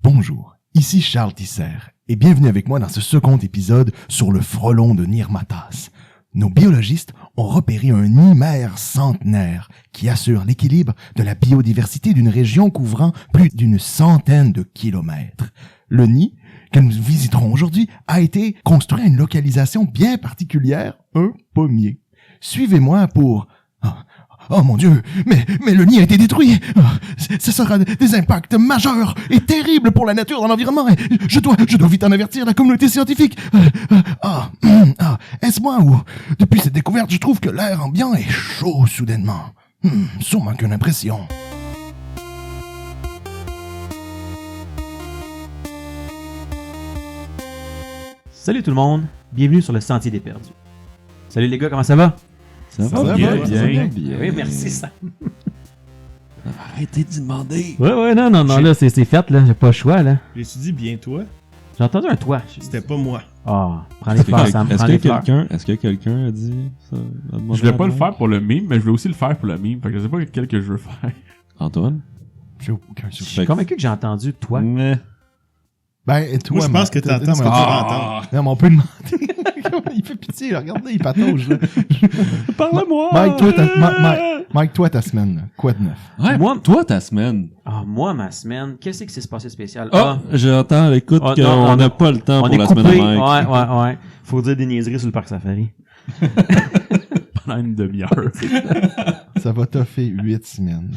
Bonjour, ici Charles Tisser, et bienvenue avec moi dans ce second épisode sur le frelon de Nirmatas. Nos biologistes ont repéré un nid mère centenaire qui assure l'équilibre de la biodiversité d'une région couvrant plus d'une centaine de kilomètres. Le nid, que nous visiterons aujourd'hui, a été construit à une localisation bien particulière, un pommier. Suivez-moi pour... Oh mon Dieu, mais le nid a été détruit. Ce sera des impacts majeurs et terribles pour la nature dans l'environnement. Je dois vite en avertir la communauté scientifique. Est-ce moi ou depuis cette découverte, je trouve que l'air ambiant est chaud soudainement. Sûrement qu'une impression. Salut tout le monde, bienvenue sur le Sentier des Perdus. Salut les gars, comment ça va? Ça va bien. Oui, merci Sam. Arrêtez d'y demander. Ouais, non, là, c'est fait, là, j'ai pas le choix, là. J'ai-tu dit bien toi? J'ai entendu un toit. C'était pas moi. Prends les fleurs, Sam, prends les fleurs. Est-ce que quelqu'un a dit ça? Je voulais pas le faire pour le meme, mais je voulais aussi le faire pour le meme. Fait que je sais pas quel que je veux faire. Antoine? J'ai aucun Je souci. suis convaincu que j'ai entendu toi. Mais... Ben, toi, Moi, je pense que t'entends ce que tu vas entendre. Non, mais on peut demander. Il fait pitié, là. Regardez, il patauge, là. Parle-moi! Mike, toi, ta semaine, là. Quoi de neuf? Ouais, toi, ta semaine. Moi, ma semaine, qu'est-ce qui s'est passé de spécial? J'entends à l'écoute non, qu'on n'a pas le temps on pour est la coupé. semaine de Mike. Ouais. Faut dire des niaiseries sur le parc safari. Pendant une demi-heure. Ça va toffer 8 semaines.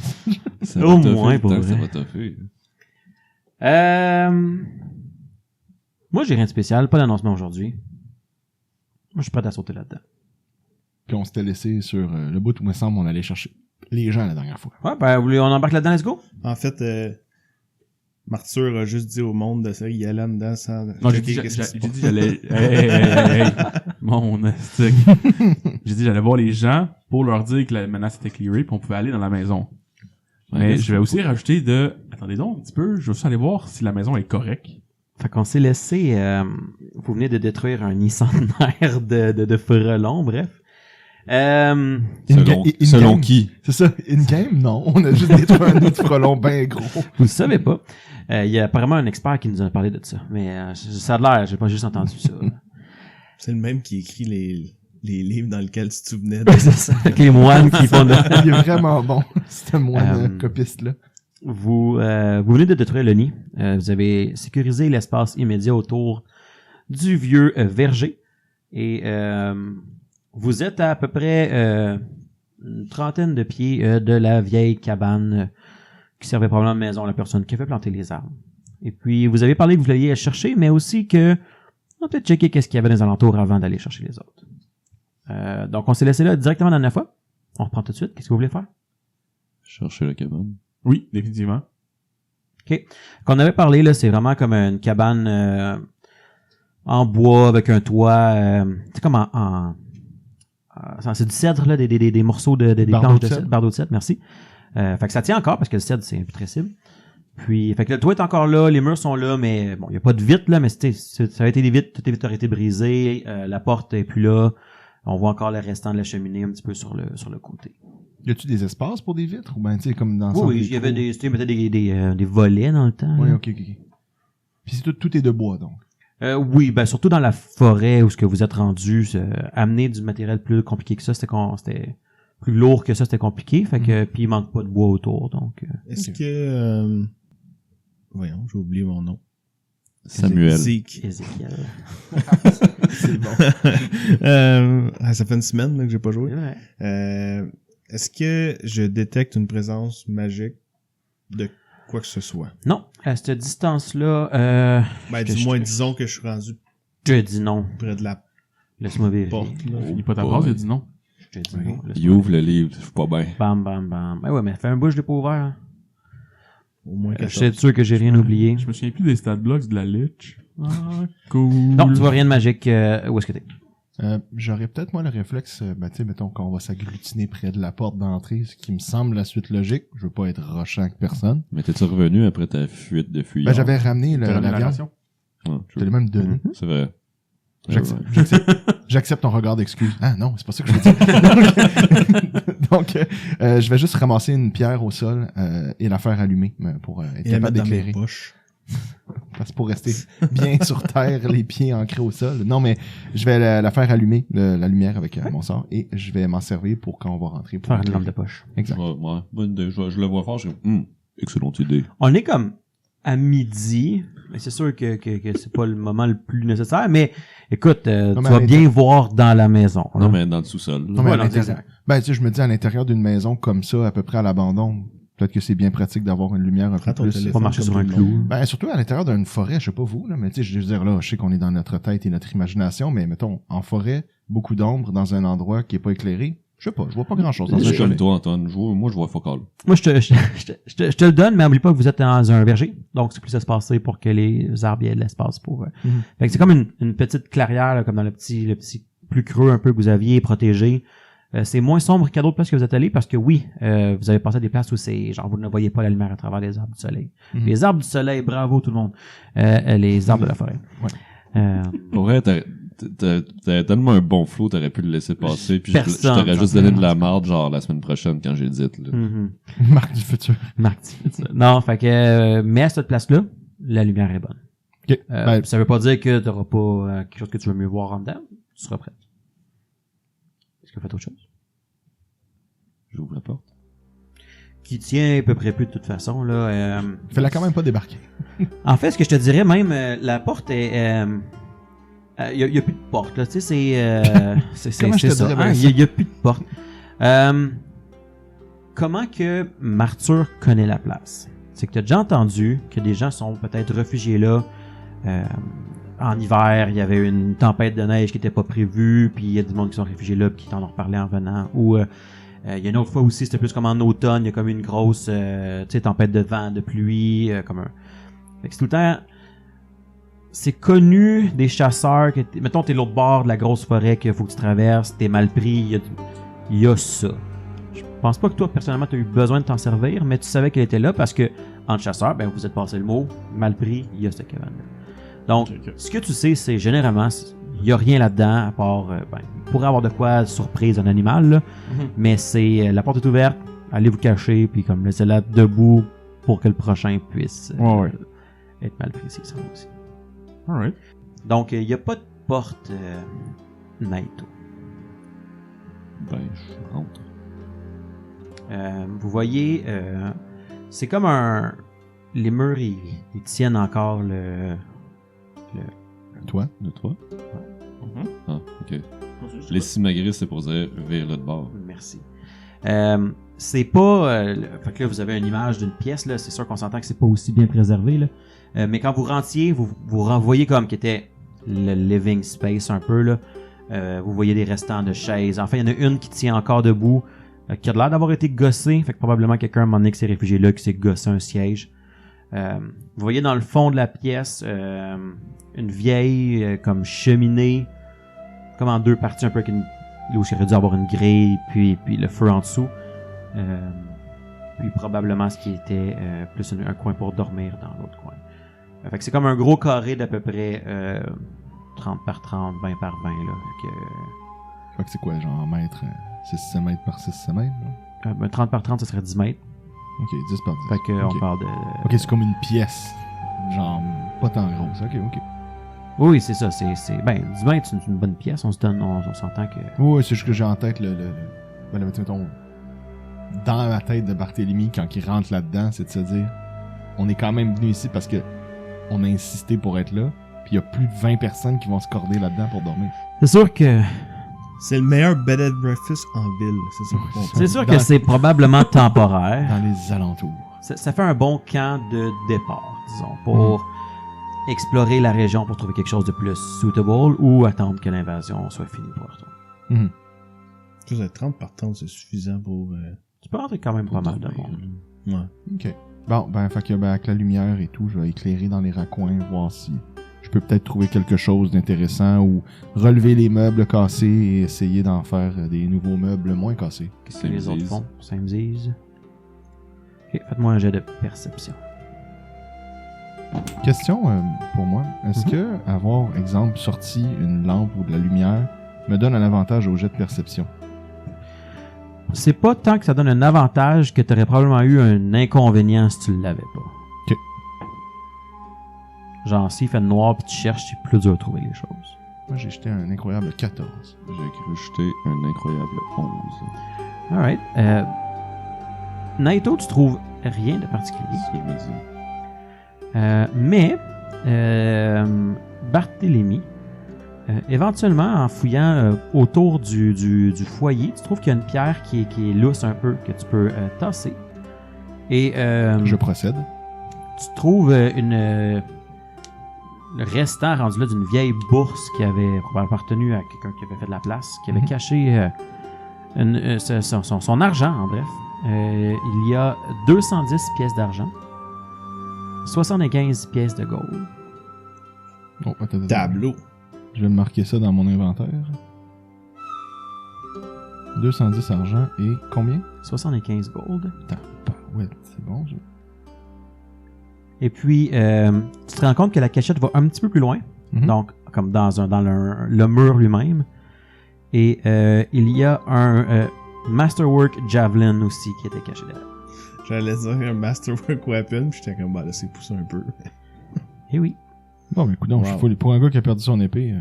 Ça Au va toffer moins, le pour temps que vrai. ça va toffer. Moi, j'ai rien de spécial, pas d'annoncement aujourd'hui. Moi, je suis prêt à sauter là-dedans. Puis on s'était laissé sur le bout où, il me semble, on allait chercher les gens la dernière fois. Ouais, ben, on embarque là-dedans, let's go? En fait, Martyr a juste dit au monde de ça, il allait dedans sans... Non, j'ai dit j'allais... Hey. Mon stick. J'ai dit j'allais voir les gens pour leur dire que la menace était clearée puis on pouvait aller dans la maison. Mais je vais aussi rajouter Attendez donc un petit peu, je vais aussi aller voir si la maison est correcte. Fait qu'on s'est laissé... vous venez de détruire un nid centenaire de frelons, bref. Selon qui? C'est ça, in-game? Non, on a juste détruit un nid de frelon bien gros. Vous le savez pas. Il y a apparemment un expert qui nous a parlé de ça. Mais ça a l'air, j'ai pas juste entendu ça. C'est le même qui écrit les livres dans lesquels tu te souvenais. C'est ça. Avec les moines qui font de... Il est vraiment bon, ce moine copiste-là. Vous venez de détruire le nid. Vous avez sécurisé l'espace immédiat autour du vieux verger. Et vous êtes à peu près une trentaine de pieds de la vieille cabane qui servait probablement de maison à la personne qui avait planté les arbres. Et puis, vous avez parlé que vous vouliez aller chercher, mais aussi que on va peut-être checker qu'est-ce qu'il y avait dans les alentours avant d'aller chercher les autres. Donc, on s'est laissé là directement la dernière fois. On reprend tout de suite. Qu'est-ce que vous voulez faire? Chercher la cabane. Oui, définitivement. OK. Qu'on avait parlé, là, c'est vraiment comme une cabane en bois avec un toit. C'est comme c'est du cèdre, là, des morceaux des planches de cèdre. Bardeaux de cèdre, merci. Fait que ça tient encore parce que le cèdre, c'est imputrescible. Puis, fait que le toit est encore là, les murs sont là, mais bon, il n'y a pas de vitre, là, mais ça a été des vitres, toutes les vitres auraient été brisées, la porte est plus là. On voit encore le restant de la cheminée un petit peu sur le côté. Y a-tu des espaces pour des vitres? Ou ben, tu sais, comme dans Oui, il y avait des volets dans le temps. Oui, là. ok. Puis tout est de bois, donc. Oui, ben surtout dans la forêt où ce que vous êtes rendu, amener du matériel plus compliqué que ça, c'était plus lourd que ça, c'était compliqué. Fait que puis il manque pas de bois autour, donc. Est-ce que... Voyons, j'ai oublié mon nom. Samuel. Zeke. Ézéchiel. C'est bon. Ça fait une semaine là, que j'ai pas joué. C'est vrai. Est-ce que je détecte une présence magique de quoi que ce soit? Non, à cette distance-là, Du moins, disons que je suis rendu je dis non. près de la Laisse-moi vérifier. porte. Là. Il n'est pas ta phrase, il a dit non. Je dis non. Il ouvre le livre, je suis pas bien. Bam, bam, bam. Ouais, mais fait un bout, je l'ai pas ouvert. Hein. Au moins Je 14. suis sûr que j'ai rien oublié. Je me souviens plus des stat blocks de la Lich. Ah, cool. Non, tu vois rien de magique. Où est-ce que t'es? J'aurais peut-être, moi, le réflexe, tu sais, mettons qu'on va s'agglutiner près de la porte d'entrée, ce qui me semble la suite logique. Je veux pas être rochant avec personne. Mais t'es-tu revenu après ta fuite de fuyard? Ben, j'avais ramené T'as ramené la la viande. ration? Ouais, Je te l'ai même donné. c'est vrai. J'accepte ton regard d'excuse. Ah non, c'est pas ça que je veux dire. Donc, je vais juste ramasser une pierre au sol et la faire allumer pour être Et la capable mettre dans mes d'éclairer. poches. parce que pour rester bien sur terre, les pieds ancrés au sol. Non, mais je vais la faire allumer, la lumière avec mon sort, et je vais m'en servir pour quand on va rentrer. Pour Faire une éclairer. lampe de poche. Exact. Ouais, bonne idée. Je le vois fort, je dis, excellente idée. On est comme à midi, mais c'est sûr que c'est pas le moment le plus nécessaire, mais écoute, Non, tu mais vas à bien voir dans la maison. Non, hein. mais dans le sous-sol. Non, mais à Voilà, l'intérieur. exact. Ben, tu sais, je me dis, à l'intérieur d'une maison comme ça, à peu près à l'abandon, peut-être que c'est bien pratique d'avoir une lumière un peu Prends ton plus. téléphone. Pas marcher sur comme un tout le clou. monde. Ben, surtout à l'intérieur d'une forêt, je sais pas vous, là, mais tu sais, je veux dire, là, je sais qu'on est dans notre tête et notre imagination, mais mettons, en forêt, beaucoup d'ombre dans un endroit qui est pas éclairé, je sais pas, je vois pas grand-chose dans Je un suis comme chalet. toi, Antoine. Moi, je vois fuck all. Moi, je te le donne, mais oublie pas que vous êtes dans un verger, donc c'est plus espacé pour que les arbres aient de l'espace pour. Fait que c'est comme une petite clairière, là, comme dans le petit plus creux un peu que vous aviez protégé. C'est moins sombre qu'à d'autres places que vous êtes allés parce que oui, vous avez passé à des places où c'est genre vous ne voyez pas la lumière à travers les arbres du soleil. Mhm. Les arbres du soleil, bravo tout le monde. Les arbres de la forêt. Ouais. Pour vrai, t'avais tellement un bon flow, t'aurais pu le laisser passer, puis je Personne. t'aurais juste donné de la marde, genre, la semaine prochaine, quand j'ai dit, là. Mhm. Marque du futur. Marc, tu fais ça. Non, fait que mais à cette place-là, la lumière est bonne. Ok. Ben, Ça veut pas dire que tu n'auras pas quelque chose que tu veux mieux voir en dedans. Tu seras prêt. Est-ce que vous faites autre chose? J'ouvre la porte. Qui tient à peu près plus de toute façon. Là. fais-la quand même pas débarquer. En fait, ce que je te dirais même, la porte est... Il y a plus de porte. Là. Tu sais, c'est Comment je te ça. dirais bien Hein, ça? Il y a plus de porte. Comment que Martur connaît la place? C'est que tu as déjà entendu que des gens sont peut-être réfugiés là. En hiver, il y avait une tempête de neige qui n'était pas prévue, puis il y a du monde qui sont réfugiés là, puis qui t'en ont reparlé en venant. Ou il y a une autre fois aussi, c'était plus comme en automne, il y a comme une grosse tempête de vent, de pluie, comme un... Fait que c'est tout le temps... C'est connu des chasseurs que... Mettons, t'es l'autre bord de la grosse forêt qu'il faut que tu traverses, t'es mal pris, il y a ça. Je pense pas que toi, personnellement, t'as eu besoin de t'en servir, mais tu savais qu'elle était là parce que, en chasseur, ben, vous êtes passé le mot, mal pris, il y a cette cabane-là. Donc, ce que tu sais, c'est généralement, il y a rien là-dedans, à part, il pourrait avoir de quoi surprise un animal, là, mais c'est, la porte est ouverte, allez vous cacher, puis comme laissez-la debout pour que le prochain puisse Ouais. être mal pris, c'est ça aussi. Alright. Donc, il n'y a pas de porte Naito. Ben, je rentre. Vous voyez, c'est comme un... Les murs, ils tiennent encore le... Toi? De toi? Mhm. Ah, ok. Les simagrées, c'est pour dire vire-le de bord. Merci. C'est pas... fait que là, vous avez une image d'une pièce, là. C'est sûr qu'on s'entend que c'est pas aussi bien préservé, là. Mais quand vous rentiez, vous renvoyez comme qui était le living space un peu, là. Vous voyez des restants de chaises. Enfin, il y en a une qui tient encore debout, qui a l'air d'avoir été gossée. Fait que probablement quelqu'un, à un moment donné, qui s'est réfugié là, qui s'est gossé un siège. Vous voyez dans le fond de la pièce une vieille comme cheminée, comme en deux parties, un peu où il aurait dû avoir une grille, puis le feu en dessous. Puis probablement ce qui était plus un coin pour dormir dans l'autre coin. Fait que c'est comme un gros carré d'à peu près 30 par 30, 20 par 20. Là, Fait que c'est quoi, genre en mètres, 6 mètres par 6 mètres? Là? 30 par 30, ça serait 10 mètres. Ok, 10 par 10. Fait que Ok. on parle de... Ok, c'est comme une pièce. Genre, pas tant grosse. Ok. Oui, c'est ça. Ben, 10 mètres, c'est une bonne pièce. On s'entend que... Oui, c'est juste que j'ai en tête mettons, dans la tête de Barthélemy, quand il rentre là-dedans, c'est de se dire, on est quand même venu ici parce que on a insisté pour être là, puis il y a plus de 20 personnes qui vont se corder là-dedans pour dormir. C'est sûr que... C'est le meilleur bed and breakfast en ville, c'est ça qu'on comprend. C'est sûr Dans- que c'est probablement temporaire. Dans les alentours. Ça fait un bon camp de départ, disons, pour explorer la région pour trouver quelque chose de plus suitable ou attendre que l'invasion soit finie pour retourner. Tu sais, 30 par 30, c'est suffisant pour... Tu peux rentrer quand même pas mal de monde. Ouais. Ok. Bon, fait que avec la lumière et tout, je vais éclairer dans les raccoins, voir si je peux peut-être trouver quelque chose d'intéressant ou relever les meubles cassés et essayer d'en faire des nouveaux meubles moins cassés. Qu'est-ce que les Samesies. autres font? Samesies. Ok, faites-moi un jet de perception. Question pour moi. Est-ce que avoir, exemple, sorti une lampe ou de la lumière me donne un avantage au jet de perception? C'est pas tant que ça donne un avantage que tu aurais probablement eu un inconvénient si tu l'avais pas. Genre, s'il fait noir puis tu cherches, c'est plus dur de trouver les choses. Moi, j'ai jeté un incroyable 14. J'ai cru jeter un incroyable 11. Alright. Naito, tu trouves rien de particulier. C'est ce que je me dis. Mais Barthélemy, éventuellement, en fouillant autour du foyer, tu trouves qu'il y a une pierre qui est lousse un peu, que tu peux tasser. Et Je procède. tu trouves le restant rendu là d'une vieille bourse qui avait appartenu à quelqu'un qui avait fait de la place, qui avait Mhm. caché son argent, en bref. Il y a 210 pièces d'argent, 75 pièces de gold. Oh, attends. Tableau. Je vais me marquer ça dans mon inventaire. 210 argent et combien? 75 gold. Ouais, c'est bon. Et puis, tu te rends compte que la cachette va un petit peu plus loin. Mhm. Donc, comme dans le mur lui-même. Et il y a un Masterwork Javelin aussi qui était caché derrière. J'allais dire un Masterwork Weapon, puis j'étais comme, bah là, c'est poussé un peu. Eh oui. Bon, mais écoute, donc, Wow. pour un gars qui a perdu son épée,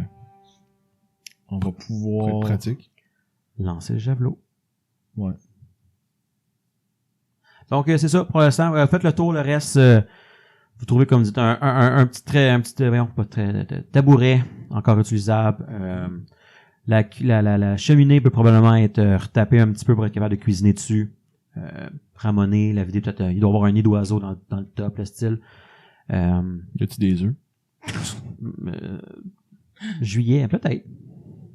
On va ça va être pouvoir... pratique. Lancer le javelot. Ouais. Donc, c'est ça. Pour l'instant, faites le tour. Le reste, vous trouvez, comme dit, un petit tabouret encore utilisable. La cheminée peut probablement être retapée un petit peu pour être capable de cuisiner dessus. Ramoner, la vider peut-être. Il doit y avoir un nid d'oiseau dans le top, le style. Y a-tu des œufs? Juillet, peut-être.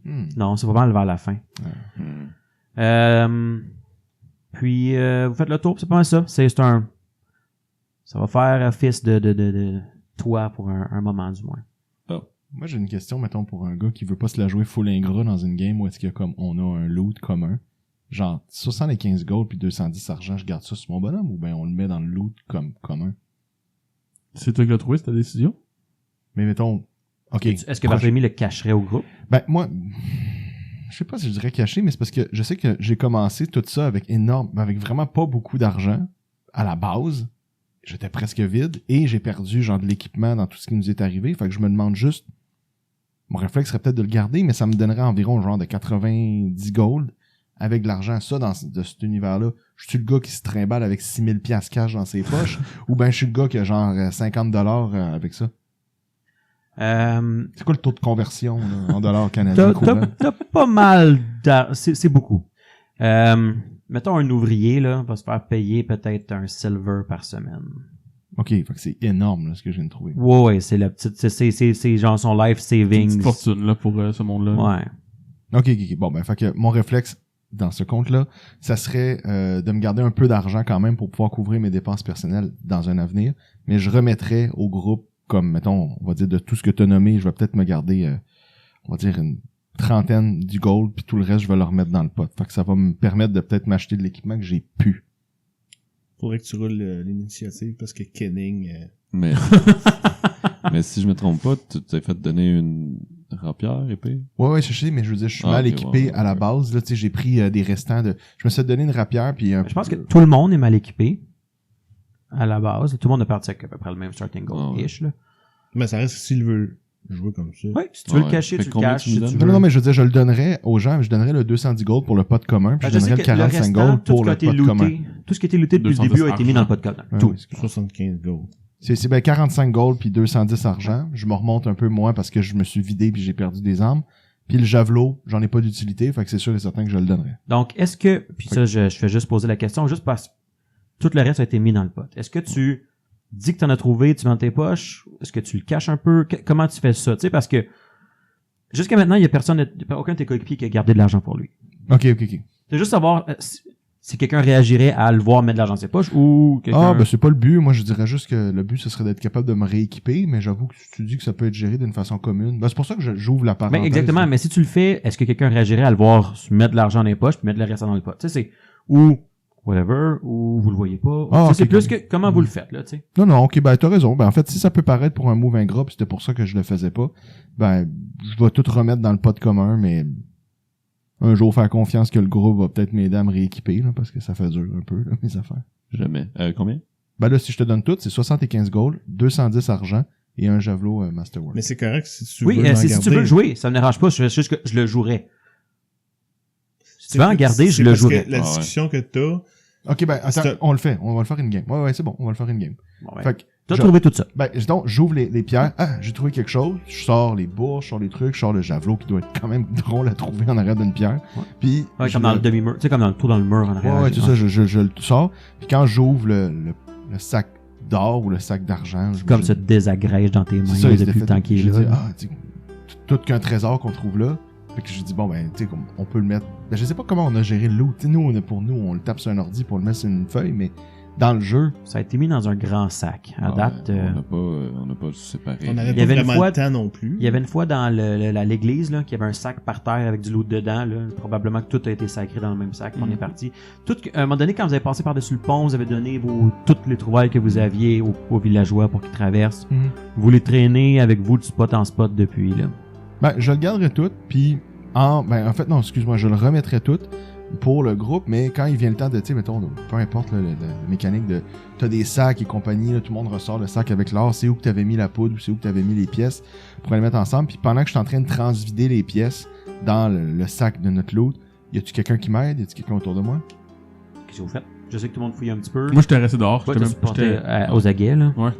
Hmm. Non, c'est vraiment vers la fin. Puis, vous faites le tour, c'est pas mal ça. Ça va faire office de toit pour un moment, du moins. Moi, j'ai une question, mettons, pour un gars qui veut pas se la jouer full ingrat dans une game où est-ce qu'il y a comme, on a un loot commun. Genre, 75 gold puis 210 argent, je garde ça sur mon bonhomme ou ben on le met dans le loot comme commun? C'est toi qui l'as trouvé, c'est ta décision? Mais mettons, ok. Est-ce que Barthélemy le cacherait au groupe? Ben, moi, je sais pas si je dirais caché, mais c'est parce que je sais que j'ai commencé tout ça avec vraiment pas beaucoup d'argent à la base. J'étais presque vide et j'ai perdu genre de l'équipement dans tout ce qui nous est arrivé. Fait que je me demande juste, mon réflexe serait peut-être de le garder, mais ça me donnerait environ genre de 90 gold avec de l'argent. Ça, de cet univers-là, je suis le gars qui se trimballe avec 6000 piastres cash dans ses poches ou ben je suis le gars qui a genre 50 $ avec ça. C'est quoi le taux de conversion là, en dollars canadiens? T'as pas mal c'est beaucoup. Mettons un ouvrier là va se faire payer peut-être un silver par semaine. Ok, fait que c'est énorme là, ce que je viens de trouver. Ouais, c'est la petite, c'est genre son life C'est une savings. petite fortune là, pour ce monde-là. Ouais. Ok. Bon, ben, fait que mon réflexe dans ce compte-là, ça serait de me garder un peu d'argent quand même pour pouvoir couvrir mes dépenses personnelles dans un avenir, mais je remettrais au groupe, comme, mettons, on va dire de tout ce que tu as nommé, je vais peut-être me garder, on va dire une trentaine du gold, puis tout le reste, je vais le remettre dans le pot. Fait que ça va me permettre de peut-être m'acheter de l'équipement que j'ai pu. Faudrait que tu roules l'initiative parce que Kenning... Mais, mais si je me trompe pas, tu t'es fait donner une rapière épée? Ouais, je sais, mais je veux dire, je suis mal ok, équipé ouais, à la ouais. base, là, tu sais, j'ai pris des restants de... Je me suis donné une rapière, puis Je pense que tout le monde est mal équipé à la base. Tout le monde est parti avec à peu près le même starting goal-ish. Là. Mais ça reste que s'il veut jouer comme ça. Ouais, si tu veux Ouais. le cacher, Fait tu le combien caches. tu me Si donnes? tu veux. Non, mais je veux dire, je le donnerais aux gens, je donnerais le 210 gold pour le pot commun, puis Ben, je je sais donnerais que le 45 restant, gold pour le tout ce qui a été pot commun. looté, tout ce qui a été looté depuis le 210 début a été mis dans le pot commun. Ouais, Tout. oui, c'est cool. 75 gold. C'est ben 45 gold puis 210 argent. Je me remonte un peu moins parce que je me suis vidé puis j'ai perdu des armes. Puis le javelot, j'en ai pas d'utilité, fait que c'est sûr et certain que je le donnerais. Donc, est-ce que, puis ça, je fais juste poser la question, juste parce que tout le reste a été mis dans le pot. Est-ce que tu dis que tu en as trouvé, tu mets dans tes poches? Est-ce que tu le caches un peu? Comment tu fais ça? Tu sais, parce que jusqu'à maintenant, il y a aucun de tes coéquipiers qui a gardé de l'argent pour lui. Ok. C'est juste savoir si quelqu'un réagirait à le voir mettre de l'argent dans ses poches ou quelqu'un... Ah, ben c'est pas le but. Moi, je dirais juste que le but, ce serait d'être capable de me rééquiper, mais j'avoue que tu dis que ça peut être géré d'une façon commune. Ben, c'est pour ça que j'ouvre la parenthèse. Mais exactement, mais si tu le fais, est-ce que quelqu'un réagirait à le voir se mettre de l'argent dans les poches puis mettre le restant dans le pot? Tu sais, c'est ou whatever, ou vous le voyez pas. Ah, Tu sais, c'est ok. plus que comment vous le faites, là, tu sais. Non, ok, ben t'as raison. Ben en fait, si ça peut paraître pour un move ingrat, pis c'était pour ça que je le faisais pas, ben je vais tout remettre dans le pot commun, mais un jour faire confiance que le groupe va peut-être m'aider à me rééquiper, là, parce que ça fait dur un peu, là, mes affaires. Jamais. Combien? Ben là, si je te donne tout, c'est 75 gold, 210 argent et un javelot Masterwork. Mais c'est correct si tu Oui, veux en si tu garder. veux le jouer, ça me dérange pas, c'est juste que je le jouerais. Si tu C'est veux en garder, je c'est le parce jouerais. que la discussion que t'as, Ok, ben attends, C'est- on le fait. On va le faire une game. Ouais, c'est bon, on va le faire une game. Bon, ouais. Fait que, T'as je- trouvé tout ça. ben, donc, j'ouvre les pierres. Ah, j'ai trouvé quelque chose. Je sors les bourses, je sors les trucs, je sors le javelot qui doit être quand même drôle à trouver en arrière d'une pierre. Ouais. Puis, Ouais, je comme dans le demi-mur, tu sais, comme dans le trou dans le mur en arrière. Ouais, c'est ça, je le sors. Puis quand j'ouvre le sac d'or ou le sac d'argent, Comme ça te désagrège dans tes mains c'est ça, il s'était depuis le fait- temps qu'il j'ai est dit, là. ah, tu sais, tout qu'un trésor qu'on trouve là. Fait que j'ai dit, bon, ben, tu sais, on peut le mettre. Ben, je sais pas comment on a géré le loot. Tu sais, nous, on le tape sur un ordi pour le mettre sur une feuille, mais dans le jeu, Ça a été mis dans un grand sac. À date, On n'a pas séparé. on n'avait Il y pas avait une vraiment fois- le temps non plus. il y avait une fois dans l'église là, qu'il y avait un sac par terre avec du loot dedans. Là. Probablement que tout a été sacré dans le même sac. On est parti. À un moment donné, quand vous avez passé par-dessus le pont, vous avez donné toutes les trouvailles que vous aviez aux villageois pour qu'ils traversent. Vous les traînez avec vous de spot en spot depuis. Là. ben, je le garderai tout, puis en fait, non, excuse-moi, je le remettrai tout pour le groupe, mais quand il vient le temps de, tu sais, mettons, peu importe la mécanique de, t'as des sacs et compagnie, là, tout le monde ressort le sac avec l'or, c'est où que t'avais mis la poudre ou c'est où que t'avais mis les pièces pour les mettre ensemble, puis pendant que je suis en train de transvider les pièces dans le sac de notre loot, y a-tu quelqu'un qui m'aide? Y a-tu quelqu'un autour de moi? Qu'est-ce que vous faites? Je sais que tout le monde fouille un petit peu. Moi, j'étais resté dehors. Toi, J'étais t'as même supporté, j'étais- aux aguets. Là. Ouais.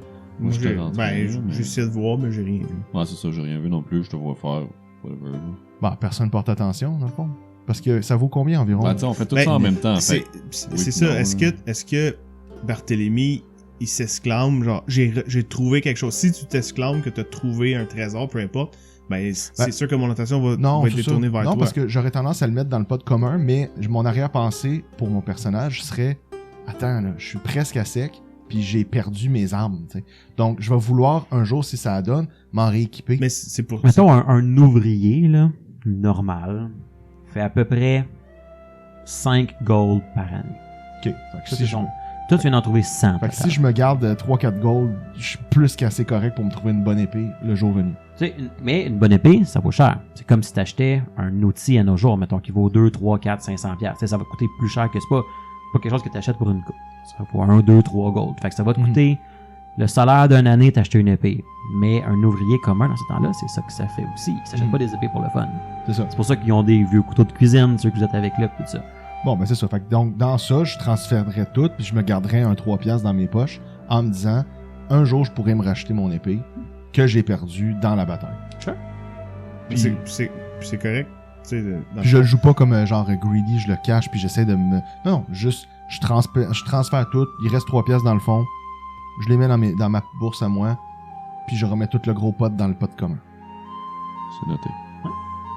Moi, j'étais j'ai rentré, mais- j'ai essayé de voir, mais j'ai rien vu. Ouais, c'est ça, j'ai rien vu non plus, je te vois faire. Whatever. Bah, personne porte attention, dans le fond. Parce que ça vaut combien environ? Ben, tu sais, on fait tout Ben, ça en même temps. C'est Fait. c'est oui, ça. non, Est-ce que Barthélemy, il s'exclame, genre, j'ai trouvé quelque chose. Si tu t'exclames que t'as trouvé un trésor, peu importe, ben, c'est sûr que mon attention va Non, être c'est ça. détournée vers Non, toi. parce que j'aurais tendance à le mettre dans le pot commun, mais mon arrière-pensée pour mon personnage serait attends, là, je suis presque à sec, puis j'ai perdu mes armes. T'sais. Donc, je vais vouloir un jour, si ça donne, m'en rééquiper. Mais c'est pour Mettons un ouvrier là, normal fait à peu près 5 gold par année. Ok. Fait que Ça, si c'est je... son- Toi, tu viens d'en trouver 100. fait que si je me garde 3-4 gold, je suis plus qu'assez correct pour me trouver une bonne épée le jour venu. Tu sais, mais une bonne épée, ça vaut cher. C'est comme si t'achetais un outil à nos jours, mettons, qui vaut 2, 3, 4, 500 piastres. Tu sais, ça va coûter plus cher que c'est pas quelque chose que t'achètes pour une coupe. Ça vaut 1, 2, 3 gold. Fait que ça va te coûter le salaire d'une année t'acheter une épée. Mais un ouvrier commun, dans ce temps-là, c'est ça que ça fait aussi. Ils s'achètent pas des épées pour le fun. C'est ça. C'est pour ça qu'ils ont des vieux couteaux de cuisine, ceux que vous êtes avec là, pis tout ça. Bon, ben c'est ça. Fait que donc, dans ça, je transférerais tout, puis je me garderais un 3 piastres dans mes poches en me disant, un jour, je pourrais me racheter mon épée que j'ai perdue dans la bataille. Puis, c'est correct. Tu sais, dans- puis je le joue pas comme genre greedy, je le cache, puis j'essaie de me... Non, juste, je transfère tout, il reste 3 piastres dans le fond, je les mets dans ma bourse à moi, puis je remets tout le gros pot dans le pot commun. C'est noté.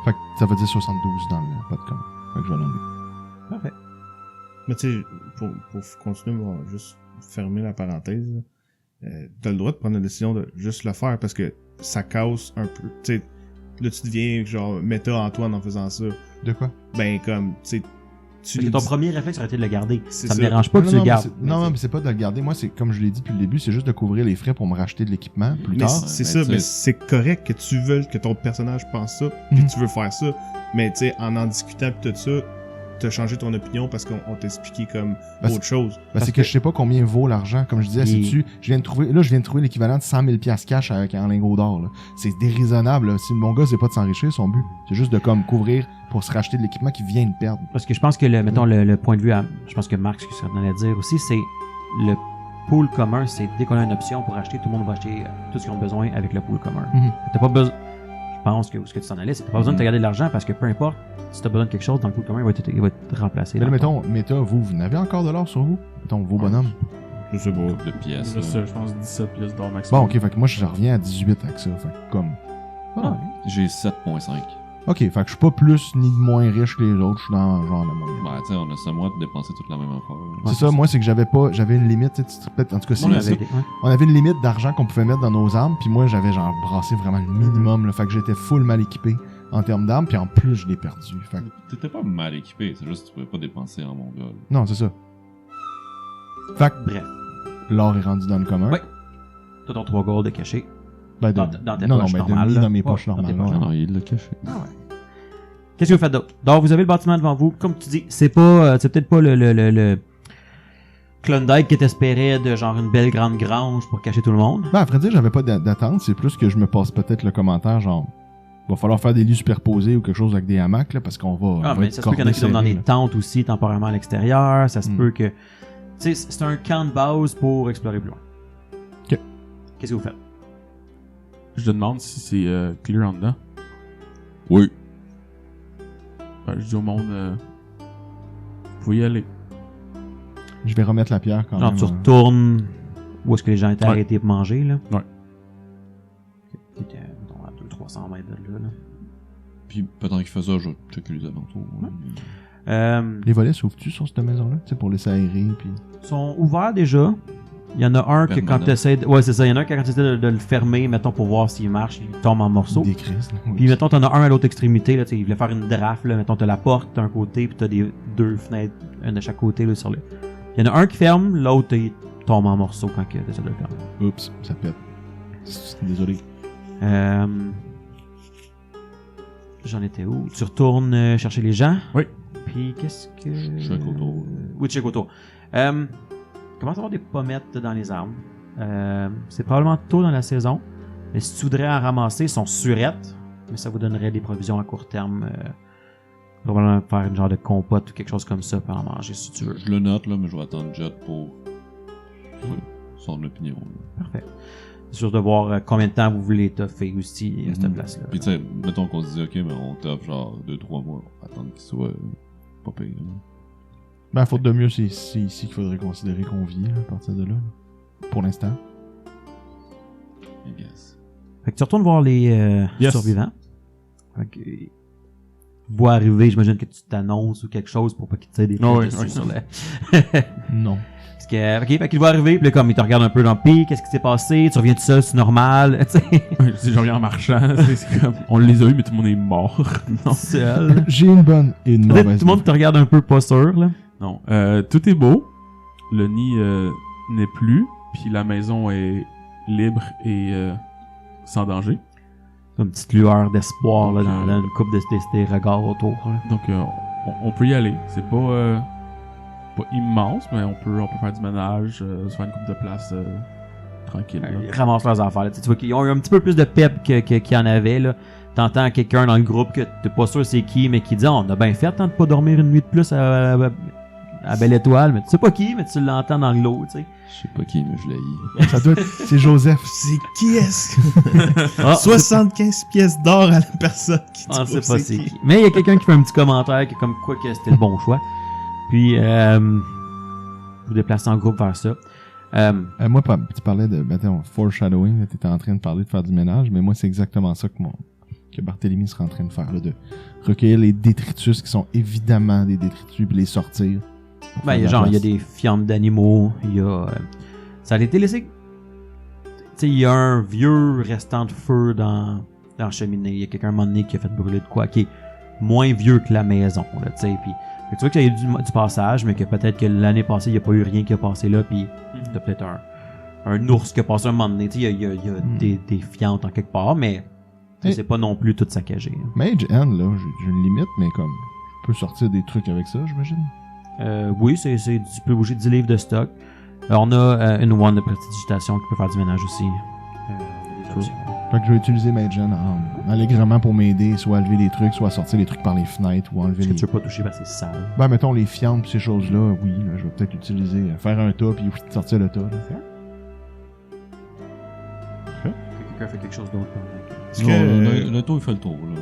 Fait que ça veut dire 72 dans le pot commun. Fait que je vais l'enlever. Parfait. Mais tu sais, pour continuer, on va juste fermer la parenthèse. T'as le droit de prendre la décision de juste le faire parce que ça casse un peu. Tu sais, là, tu deviens genre méta Antoine en faisant ça. De quoi? Ben, comme, tu sais, Parce que ton premier réflexe aurait été de le garder. C'est Ça me ça. dérange pas que tu le gardes. Non, mais c'est pas de le garder. Moi, c'est comme je l'ai dit depuis le début, c'est juste de couvrir les frais pour me racheter de l'équipement plus Mais tard. c'est mais ça, tu sais- mais c'est correct que tu veuilles que ton personnage pense ça, puis tu veux faire ça. Mais tu sais, en discutant pis tout ça, t'as changé ton opinion parce qu'on t'a expliqué comme Ben, autre chose. C'est que je sais pas combien vaut l'argent. Comme je disais, Il- je viens de trouver l'équivalent de 100 000 piastres cash avec un lingot d'or. là. C'est déraisonnable. Là. Si mon gars, c'est pas de s'enrichir, son but, c'est juste de comme couvrir pour se racheter de l'équipement qu'il vient de perdre. Parce que je pense que, mettons, le point de vue, je pense que Marc, ce que ça allait dire aussi, c'est le pool commun, c'est dès qu'on a une option pour acheter, tout le monde va acheter tout ce qu'ils ont besoin avec le pool commun. Mhm. T'as pas besoin, je pense que ce que tu t'en allais, c'est que t'as pas besoin de te garder de l'argent parce que peu importe, si t'as besoin de quelque chose dans le pool commun, il va être remplacé. Mais là, dans ton- mettons, Méta, vous n'avez encore de l'or sur vous? Mettons, vos bonhommes. Je sais pas. Couple de pièces. Là, là. ça, je pense 17 pièces d'or Bon, maximum. ok, fait que moi, je reviens à 18 avec ça. Fait que comme... Ah, J'ai 7.5. Ok, fait que je suis pas plus ni moins riche que les autres, je suis dans genre la moyenne. Ben, tu sais, on a 5 mois de dépenser toute la même affaire. C'est ça, moi, c'est que j'avais une limite, tu sais, peut-être, en tout cas, si, On on, a avait, ça. ouais. on avait une limite d'argent qu'on pouvait mettre dans nos armes, puis moi, j'avais genre brassé vraiment le minimum, là, fait que j'étais full mal équipé en termes d'armes, puis en plus, je l'ai perdu. Fait que, T'étais pas mal équipé, c'est juste que tu pouvais pas dépenser en mongol. non, c'est ça. Fait que Bref, l'or est rendu dans le commun. Ouais. t'as ton 3 gold de caché. Ben, dans tes non, poches mais normales, ni là. dans mes Ouais, poches dans tes normales. poches non. Ah non, il l'a caché. Qu'est-ce que vous faites d'autre? Donc, vous avez le bâtiment devant vous. Comme tu dis, c'est pas, c'est peut-être pas Klondike qui t'espérait de genre une belle grande grange pour cacher tout le monde. Ben, à vrai dire, j'avais pas d'attente. C'est plus que je me passe peut-être le commentaire, genre, va falloir faire des lits superposés ou quelque chose avec des hamacs, là, parce qu'on va. on va Mais être ça se peut qu'il y en a qui sont dans cordés des serrés, tentes aussi, temporairement à l'extérieur. Ça se Mm. peut que... Tu sais, c'est un camp de base pour explorer plus loin. Ok. Qu'est-ce que vous faites? Je te demande si c'est clear en dedans. Oui. Je dis au monde, vous pouvez y aller. là. Je vais remettre la pierre quand Genre, même. tu retournes où est-ce que les gens étaient Ouais. arrêtés pour manger, là? Ouais. Qui était, mettons, à 200-300 mètres de là. Puis pendant qu'il fait ça, je vais checker les alentours. Les volets s'ouvrent-tu sur cette maison-là? Tu sais, pour laisser aérer, puis. Sont ouverts déjà. Il y en a un que quand Permanent. tu essaies... Ouais, c'est ça. Il y en a un que quand tu essaies de le fermer, mettons, pour voir s'il marche, il tombe en morceaux. Des crises, là. Oui. Puis mettons, t'en as un à l'autre extrémité, là, tu sais, il voulait faire une draft, là, mettons, t'as la porte d'un côté, puis t'as deux fenêtres, une de chaque côté, là, sur le... Il y en a un qui ferme, l'autre, il tombe en morceaux quand il essaie de le fermer. Oups, ça pète. Désolé. J'en étais où? Tu retournes chercher les gens? Oui. Puis qu'est-ce que... Check autour. Oui, check autour. Commence à avoir des pommettes dans les arbres. C'est probablement tôt dans la saison. Mais si tu voudrais en ramasser, ils sont surettes. Mais ça vous donnerait des provisions à court terme. Probablement faire une genre de compote ou quelque chose comme ça pour en manger si tu veux. Je le note, là, mais je vais attendre Jet pour son opinion. Là. Parfait. C'est sûr de voir combien de temps vous voulez toffer aussi à cette Mhm. place-là. Puis tu sais, mettons qu'on se dit, ok, mais on t'offre genre 2-3 mois. On va attendre qu'il soit pas payé. Ben, faute de mieux, c'est ici qu'il faudrait considérer qu'on vit, là, à partir de là. Là. Pour l'instant. I guess. Fait que tu retournes voir les Yes. survivants. Fait que... Vois arriver, j'imagine que tu t'annonces ou quelque chose pour pas qu'ils te tirent des flèches oui, dessus oui. sur le... Non. Parce que, ok, fait qu'il voit arriver, puis là, comme il te regarde un peu dans le pied, qu'est-ce qui s'est passé, tu reviens tout seul, c'est normal, tu sais, Je dis, je reviens en marchant. C'est comme, on les a eu, mais tout le monde est mort. Non. seul. J'ai une bonne et une Peut-être mauvaise. tout le monde te regarde un peu pas sûr, là. Non. Tout est beau. Le nid n'est plus. Puis la maison est libre et sans danger. Une petite lueur d'espoir, là, dans une coupe des regards autour, là. Donc on peut y aller. C'est pas immense, mais on peut faire du ménage, se faire une coupe de place tranquille. là. Ils ramassent leurs affaires, là. Tu vois qu'ils ont eu un petit peu plus de pep qu'il y en avait, là. T'entends quelqu'un dans le groupe que t'es pas sûr c'est qui, mais qui dit, on a bien fait, hein, de pas dormir une nuit de plus à Belle Étoile, mais tu sais pas qui, mais tu l'entends dans le lot, tu sais. Je sais pas qui, mais je l'ai. Ça doit être... C'est Joseph. C'est qui est-ce que... Ah, 75 pièces d'or à la personne qui on dit sait pas c'est qui. Mais il y a quelqu'un qui fait un petit commentaire qui est comme quoi que c'était le bon choix. Puis, vous déplacez en groupe vers ça. Moi, tu parlais de foreshadowing, tu étais en train de parler de faire du ménage, mais moi, c'est exactement ça que Barthélemy sera en train de faire, là, de recueillir les détritus qui sont évidemment des détritus, puis les sortir. pour Ben, faire il y a de la genre, il y a place. des fientes d'animaux, il y a... ça a été laissé... Tu sais, il y a un vieux restant de feu dans la cheminée. Il y a quelqu'un à un moment donné qui a fait brûler de quoi, qui est moins vieux que la maison, là, tu sais. Puis, fait que tu vois qu'il y a eu du passage, mais que peut-être que l'année passée, il n'y a pas eu rien qui a passé là, puis t'as peut-être un ours qui a passé un moment donné. Tu sais, il y a des fientes en quelque part, mais tu sais, Hey. c'est pas non plus tout saccagé. Hein. Mage Hand, là, j'ai une limite, mais comme, je peux sortir des trucs avec ça, j'imagine. Oui, tu peux bouger 10 livres de stock. On a une wand de prestidigitation qui peut faire du ménage aussi. Des options. Fait que je vais utiliser Mage Hand allègrement pour m'aider, soit à lever des trucs, soit à sortir les trucs par les fenêtres, ou enlever Parce que les... tu veux pas toucher parce que c'est sale. Ben, mettons les fientes pis ces choses-là, oui, là, je vais peut-être utiliser, faire un tas, puis sortir le tas, là. Que quelqu'un fait quelque chose d'autre pendant que... Est-ce Non, que, le tour, il fait le tour, là.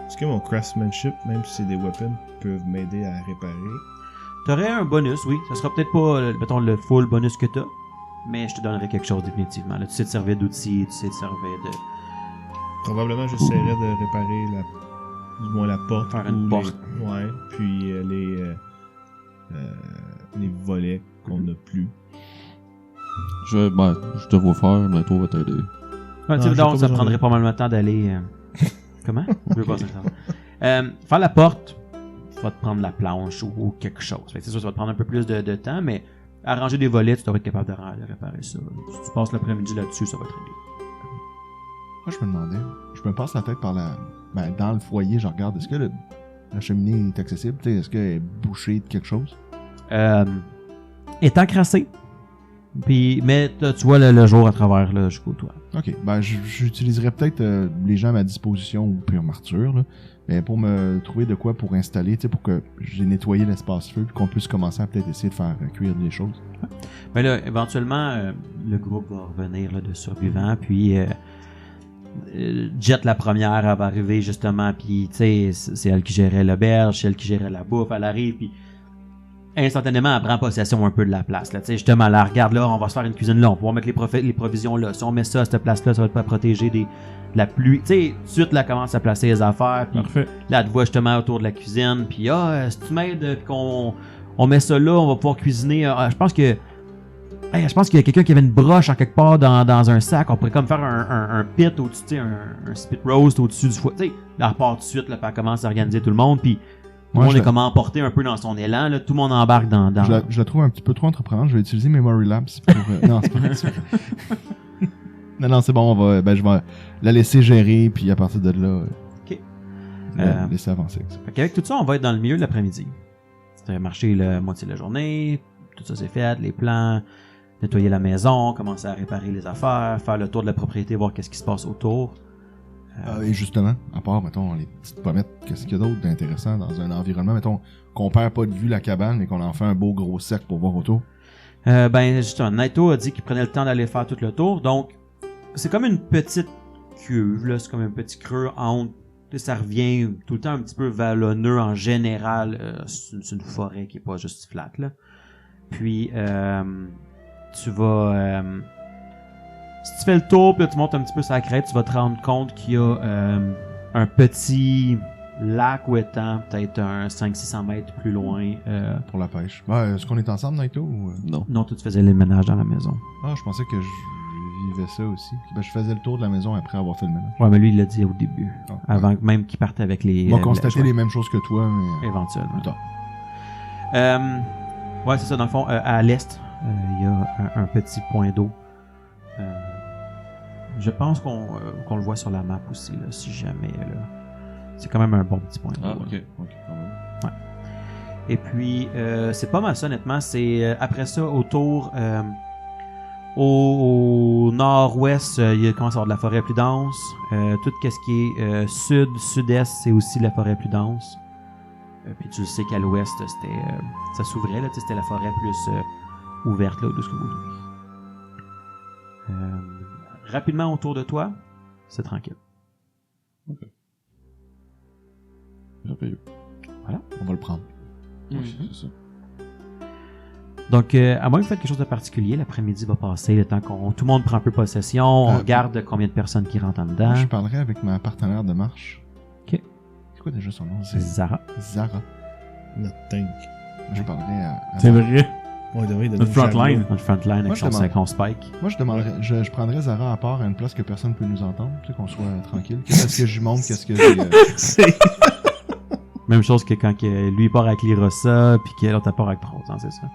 est-ce que mon craftsmanship, même si c'est des weapons, peuvent m'aider à réparer? T'aurais un bonus, oui. Ça sera peut-être pas, mettons, le full bonus que t'as, mais je te donnerai quelque chose définitivement. Là, tu sais te servir d'outils, tu sais te servir de... Probablement, j'essaierais de réparer du moins la porte. Faire une ou porte. Ouais, puis les volets qu'on n'a plus. Je te vois faire, mais le tour va t'aider. Ouais, tu sais, j'ai donc, pas ça besoin prendrait de- pas mal de temps d'aller... Comment? Je veux pas ça. Faire la porte, tu vas te prendre la planche ou quelque chose. Fait que c'est sûr, ça va te prendre un peu plus de temps, mais arranger des volets, tu devrais être capable de réparer ça. Si tu passes l'après-midi là-dessus, ça va être réglé. Moi, je me demandais, je me passe la tête par dans le foyer, je regarde, est-ce que la cheminée est accessible? Tu sais, est-ce qu'elle est bouchée de quelque chose? est encrassé. Puis, mais tu vois le jour à travers là, jusqu'au toit. Ok, ben j'utiliserais peut-être les gens à ma disposition ou pure martyr, là, mais pour me trouver de quoi pour installer, tu sais, pour que j'ai nettoyé l'espace feu puis qu'on puisse commencer à peut-être essayer de faire cuire des choses. Mais là, éventuellement, le groupe va revenir là, de survivants, puis Jet, la première, elle va arriver justement, puis tu sais, c'est elle qui gérait l'auberge, c'est elle qui gérait la bouffe, elle arrive, puis instantanément, elle prend possession un peu de la place. Là. Tu sais, justement, là, regarde là, on va se faire une cuisine là, on va pouvoir mettre les provisions là. Si on met ça à cette place-là, ça va être pas protégé de la pluie. Tu sais, tout de suite, là, elle commence à placer les affaires, puis Parfait. là, elle te voit justement autour de la cuisine, puis si tu m'aides, puis qu'on met ça là, on va pouvoir cuisiner. Je pense qu'il y a quelqu'un qui avait une broche en quelque part dans un sac. On pourrait comme faire un pit au-dessus, tu sais, un spit roast au-dessus du foie. Tu sais, là, elle part tout de suite, là, puis elle commence à organiser tout le monde, puis tout le monde est comme emporté un peu dans son élan. Là. Tout le monde embarque dans... Je la trouve un petit peu trop entreprenante. Je vais utiliser Memory Labs pour... non, c'est pas vrai. Non, c'est bon. Je vais la laisser gérer, puis à partir de là, la laisser avancer. Fait qu'avec tout ça, on va être dans le milieu de l'après-midi. C'est marcher la moitié de la journée. Tout ça, c'est fait. Les plans, nettoyer la maison, commencer à réparer les affaires, faire le tour de la propriété, voir qu'est-ce qui se passe autour. Et justement, à part, mettons, les petites pommettes, qu'est-ce qu'il y a d'autre d'intéressant dans un environnement, mettons, qu'on perd pas de vue la cabane, mais qu'on en fait un beau gros cercle pour voir autour? Justement, Naito a dit qu'il prenait le temps d'aller faire tout le tour, donc c'est comme une petite cuve, là, c'est comme un petit creux entre, ça revient tout le temps un petit peu vallonneux en général, c'est une forêt qui est pas juste flat, là. Puis, tu vas... si tu fais le tour, puis là, tu montes un petit peu sur la crête, tu vas te rendre compte qu'il y a un petit lac ou étang, peut-être un 500-600 mètres plus loin. Pour la pêche. Est-ce qu'on est ensemble, Naito? Ou... Non. Non, toi, tu faisais les ménages dans la maison. Ah, je pensais que je vivais ça aussi. Je faisais le tour de la maison après avoir fait le ménage. Ouais, mais lui, il l'a dit au début. Ah, avant même qu'il parte avec les... On va constater les mêmes choses que toi, mais... Éventuellement. Plus tard. Ouais, c'est ça. Dans le fond, à l'est, il y a un petit point d'eau. Je pense qu'on le voit sur la map aussi, là, si jamais. Là. C'est quand même un bon petit point d'eau. Ah, là. ok, quand même. Ouais. Et puis, c'est pas mal ça, honnêtement. C'est après ça, autour, au nord-ouest, il commence à y avoir de la forêt plus dense. Tout ce qui est sud-est, c'est aussi la forêt plus dense. Puis tu sais qu'à l'ouest, c'était ça s'ouvrait, là, c'était la forêt plus ouverte, là, de ce que vous rapidement autour de toi, c'est tranquille. Ok. Merveilleux. Voilà. On va le prendre. Oui, c'est ça. Donc, à moins que vous faites quelque chose de particulier, l'après-midi va passer, le temps qu'on tout le monde prend un peu possession, on regarde combien de personnes qui rentrent en dedans. Moi, je parlerai avec ma partenaire de marche. Ok. C'est quoi déjà son nom? C'est Zara. Zara. Notre tank. Je parlerai à C'est vrai. On devrait donner Notre le javelot. frontline. Dans le frontline avec Moi, je son demande. 50 spike. Moi, je demanderais, je prendrais Zara à part à une place que personne ne peut nous entendre, tu sais, qu'on soit tranquille. Qu'est-ce que je lui montre, qu'est-ce que j'ai... C'est- Même chose que quand lui part avec Lirosa, puis que l'autre part avec Prose, hein, c'est ça.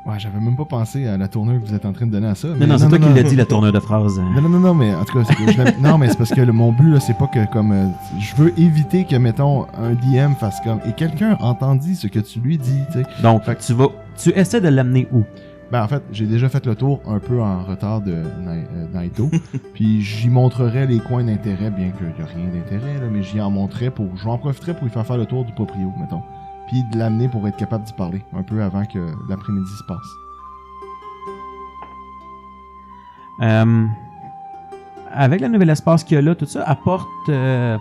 Ouais, j'avais même pas pensé à la tournure que vous êtes en train de donner à ça. Non, c'est toi qui l'as dit, la tournure de phrase. Non, mais en tout cas, c'est que non, mais c'est parce que mon but, là, c'est pas que comme... je veux éviter que, mettons, un DM fasse comme... Et quelqu'un entendit ce que tu lui dis, tu sais. Donc, Fait que- tu essaies de l'amener où? Ben, en fait, j'ai déjà fait le tour un peu en retard de Naito. Puis j'y montrerai les coins d'intérêt, bien qu'il n'y a rien d'intérêt, là, mais j'y en montrerai pour... J'en profiterai pour lui faire le tour du proprio, mettons. Puis de l'amener pour être capable d'y parler, un peu avant que l'après-midi se passe. Avec le nouvel espace qu'il y a là, tout ça apporte... elle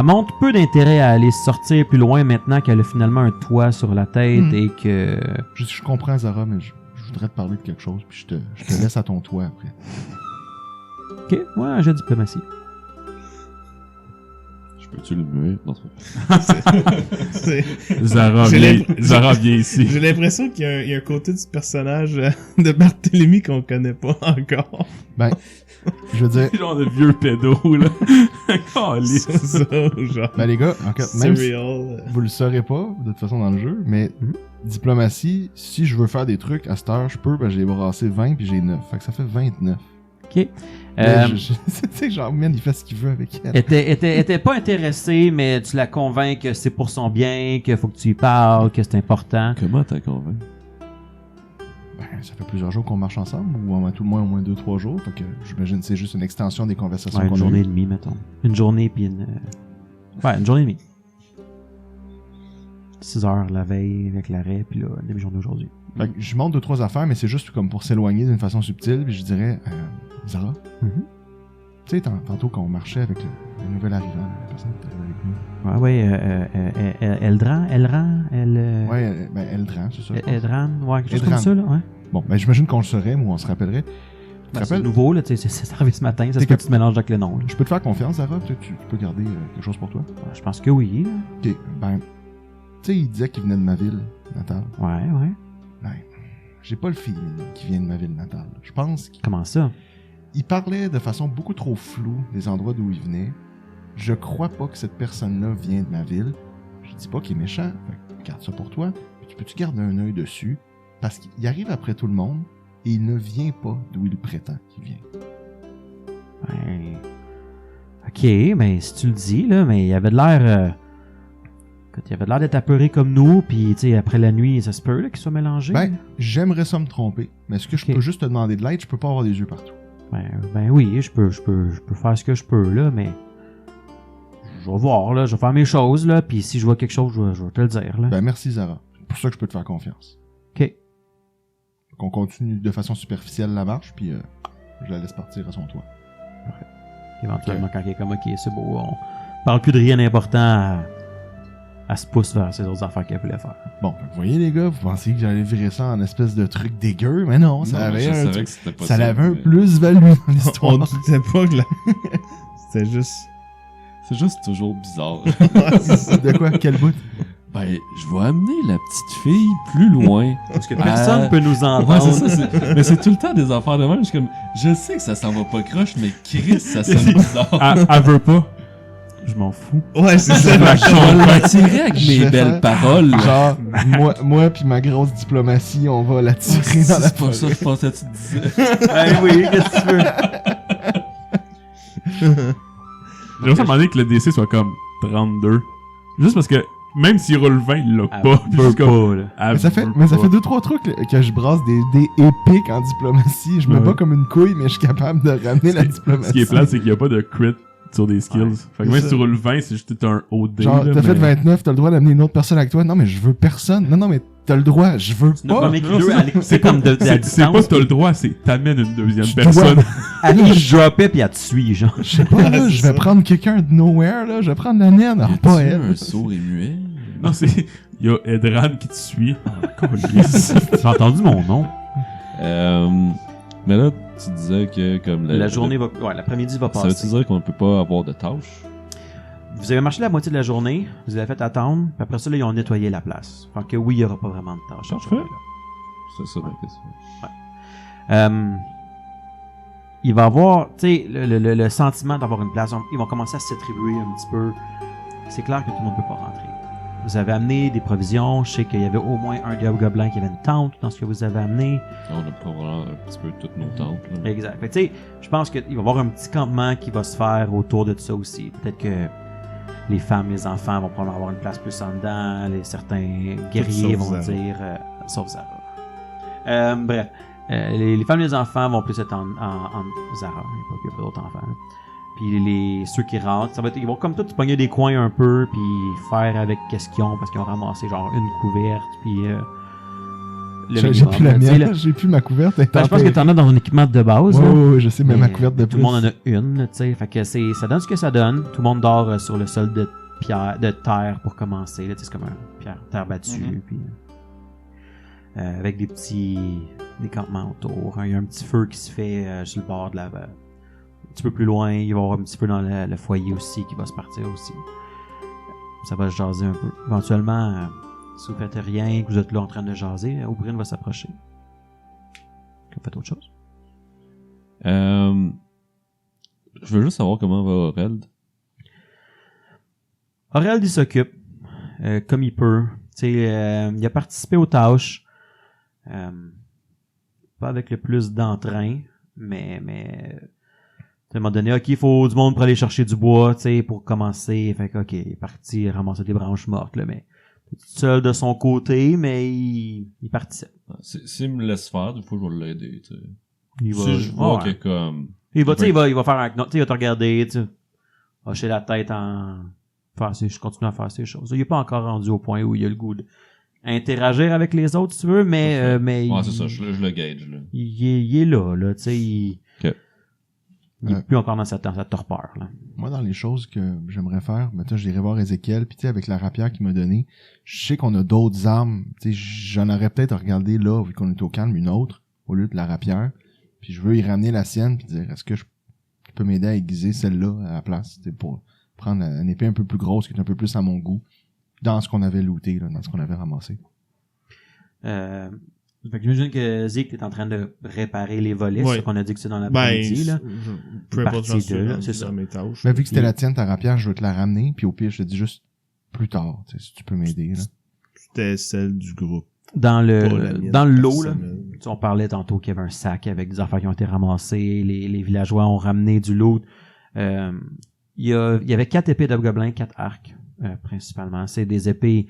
montre peu d'intérêt à aller sortir plus loin maintenant qu'elle a finalement un toit sur la tête et que... Je comprends, Zara, mais je voudrais te parler de quelque chose, puis je te laisse à ton toit après. Ok, ouais, un jeu de diplomatie. Je peux-tu le muer? Non, c'est pas c'est- Zara, J'ai viens, l'imp- Zara, viens ici. J'ai l'impression qu'il y a un côté du personnage de Barthélemy qu'on connaît pas encore. Ben, je veux dire... Genre de vieux pédo, là. Calisse. C'est ça, genre. Ben les gars, en fait, même si Surreal. vous le saurez pas, de toute façon, dans le jeu, mais diplomatie, si je veux faire des trucs à cette heure, je peux, ben j'ai brassé 20 puis j'ai 9. Fait que ça fait 29. Ok. Mais tu sais, genre, man, il fait ce qu'il veut avec elle. était pas intéressé, mais tu la convaincs que c'est pour son bien, qu'il faut que tu y parles, que c'est important. Comment t'as convaincu? ça fait plusieurs jours qu'on marche ensemble, ou à tout le moins au moins 2-3 jours. Fait que j'imagine que c'est juste une extension des conversations Ouais, qu'on une a journée et eues. demie, mettons. Une journée puis une... Ouais, une journée et demie. 6 heures la veille avec l'arrêt, puis là, une demi-journée aujourd'hui. Fait que je montre 2-3 affaires, mais c'est juste comme pour s'éloigner d'une façon subtile, puis je dirais, Zara, Mhm. tu sais, tantôt quand on marchait avec le nouvel arrivant, la personne qui était avec nous. Ouais, Eldran, Ouais, ben Eldran, c'est ça. je pense. Eldran, ouais, quelque chose Eldran. comme ça, là, ouais. Bon, ben j'imagine qu'on le saurait, ou on se rappellerait. Tu te Ben, c'est rappelles? nouveau, là, tu sais, c'est arrivé ce matin, ça se T'es peut que tu te mélanges avec le nom, là. Je peux te faire confiance, Zara? Tu peux garder quelque chose pour toi? Ouais, je pense que oui, là. Ok, ben, tu sais, il disait qu'il venait de ma ville natale. Ouais. Ben, j'ai pas le feeling qu'il vient de ma ville natale. Je pense qu'il Comment ça? parlait de façon beaucoup trop floue des endroits d'où il venait. Je crois pas que cette personne-là vient de ma ville. Je dis pas qu'il est méchant, fait que garde ça pour toi. Puis tu peux-tu garder un œil dessus? Parce qu'il arrive après tout le monde et il ne vient pas d'où il prétend qu'il vient. Ben... Ok, ben, si tu le dis, là, mais il avait de l'air... Écoute, il avait de l'air d'être apeuré comme nous, puis, tu sais, après la nuit, ça se peut, là, qu'il soit mélangé. Ben, j'aimerais ça me tromper, mais est-ce que je Ok. peux juste te demander de l'aide? Je peux pas avoir des yeux partout. Ben oui, je peux faire ce que je peux, là, mais... Je vais voir, là, je vais faire mes choses, là, puis si je vois quelque chose, je vais te le dire, là. Ben, merci Zara. C'est pour ça que je peux te faire confiance. Ok. Qu'on continue de façon superficielle la marche, puis je la laisse partir à son toit. Éventuellement, quand il est comme, ok, c'est beau, on parle plus de rien d'important, elle se pousse vers ces autres affaires qu'elle voulait faire. Bon, fait que vous voyez les gars, vous pensiez que j'allais virer ça en espèce de truc dégueu, mais non, ça Non, avait je un savais truc- que c'était pas ça avait un mais plus-value dans On l'histoire. doutait pas que là. C'était juste. C'est juste toujours bizarre. De quoi? Quel bout? Ben, je vais amener la petite fille plus loin. Parce que personne peut nous Ouais, entendre. c'est ça. Mais c'est tout le temps des affaires de même. Je suis comme, je sais que ça s'en va pas croche, mais Chris, ça sonne bizarre. Elle veut pas. Je m'en fous. Ouais, c'est ça. Je vais l'attirer avec Je mes vais belles faire- paroles. Genre, moi puis ma grosse diplomatie, on va la tirer dans la C'est pas ça, forêt. je pensais que tu disais. Ben oui, qu'est-ce que tu veux? J'aimerais ça demander que le DC soit comme 32. Juste parce que même s'il roule 20, il l'a Elle pas. Puis veut juste comme, pas, là. elle Mais ça fait, veut mais ça pas. fait 2-3 trucs là, que je brasse des dés épiques en diplomatie. Je me Ouais. bats comme une couille, mais je suis capable de ramener la diplomatie. Ce qui est plate, c'est qu'il n'y a pas de crit sur des skills. Ouais. Fait que même C'est si tu ça. roules 20, c'est juste un OD. Genre, là, t'as fait mais- 29, t'as le droit d'amener une autre personne avec toi. Non, mais je veux personne. Non, mais t'as le droit, je veux Tu n'as pas pas. mis non, deux c'est- à l'écouter comme de la C'est pas distance. que t'as le droit, c'est t'amènes une deuxième Je personne. dois. Elle je dropais puis elle te suit, genre. Je sais pas, là, je C'est vais ça. prendre quelqu'un de nowhere, là. Je vais prendre la naine. Alors, pas As-tu elle. un sourd et muet? Non, c'est. Il y a Edran qui te suit. J'ai entendu mon nom. Mais là, tu disais que comme La journée va... Ouais, l'après-midi va Ça veut-tu passer. dire qu'on ne peut pas avoir de tâches? Vous avez marché la moitié de la journée, vous avez fait attendre, puis après ça, là, ils ont nettoyé la place. Fait que oui, il n'y aura pas vraiment de tâches. cette Parfait. journée-là. C'est ça ma question. Il va avoir, tu sais, le sentiment d'avoir une place. Ils vont commencer à s'attribuer un petit peu. C'est clair que tout le monde ne peut pas rentrer. Vous avez amené des provisions. Je sais qu'il y avait au moins un gobelin qui avait une tente dans ce que vous avez amené. On a probablement un petit peu toutes nos tentes. Là. Exact. Fait que, tu sais, je pense qu'il va y avoir un petit campement qui va se faire autour de tout ça aussi. Peut-être que les femmes, les enfants vont probablement avoir une place plus en dedans. Certains guerriers sauf vont Zara. dire... sauf Zara. Bref. Les femmes et les enfants vont plus être en Zara. Il n'y a pas d'autres enfants. Là. Puis ceux qui rentrent, ils vont comme tout se pogner des coins un peu, puis faire avec qu'est-ce qu'ils ont, parce qu'ils ont ramassé genre une couverte, puis le J'ai minimum, plus la là, tu sais, là. mienne, j'ai plus ma couverte. Ben, je pense que t'en as dans ton équipement de base. Ouais, là. ouais, je sais, mais ma Mais couverte de tout plus. le monde en a une, là, tu sais. Fait que ça donne ce que ça donne. Tout le monde dort sur le sol de pierre, de terre pour commencer. Là, tu sais, c'est comme un terre battue. Puis, avec des campements autour. Il y a un petit feu qui se fait sur le bord de la. Un petit peu plus loin, il va y avoir un petit peu dans le foyer aussi qui va se partir aussi. Ça va se jaser un peu. Éventuellement, si vous faites rien, que vous êtes là en train de jaser, Oberyn va s'approcher. Vous faites autre chose. Je veux juste savoir comment va Aureld. Aurel, il s'occupe comme il peut. Il a participé aux tâches. Pas avec le plus d'entrain, mais à un moment donné, ok, il faut du monde pour aller chercher du bois, pour commencer. Fait que, ok, il est parti ramasser des branches mortes, là, mais seul de son côté, mais il participe. S'il me laisse faire, des fois, je vais l'aider, tu sais. Il va, Si je vois ouais. que comme... Il va, tu sais, il va faire un, tu sais, il va te regarder, tu sais, hocher la tête je continue à faire ces choses. Il est pas encore rendu au point où il a le goût d'interagir avec les autres, si tu veux, mais Ouais, c'est ça, je le gage, là. il est là, tu sais, il est plus encore dans cette torpeur, là. Moi, dans les choses que j'aimerais faire, maintenant, j'irai voir Ézéchiel, puis tu sais, avec la rapière qu'il m'a donnée, je sais qu'on a d'autres armes, tu sais, j'en aurais peut-être regardé là, vu qu'on est au calme, une autre, au lieu de la rapière, puis je veux y ramener la sienne, puis dire, est-ce que je peux m'aider à aiguiser celle-là à la place, tu sais, pour prendre une épée un peu plus grosse, qui est un peu plus à mon goût, dans ce qu'on avait looté, là, dans ce qu'on avait ramassé. Fait que j'imagine que Zeke, t'es en train de réparer les volets, Ouais. c'est ce qu'on a dit que c'est dans l'après-midi, là. Peu importe, j'en Partie suis deux, là, rendu c'est ça. dans mes tâches. Mais vu que c'était la tienne, ta rapière, je veux te la ramener, puis au pire, je te dis juste plus tard, tu sais, si tu peux m'aider, là. C'était celle du groupe. Dans pas la mienne le lot, là. personnelle. Tu sais, on parlait tantôt qu'il y avait un sac avec des affaires qui ont été ramassées, les villageois ont ramené du loot. Il y avait 4 épées d'hobgoblins, 4 arcs, principalement. C'est des épées,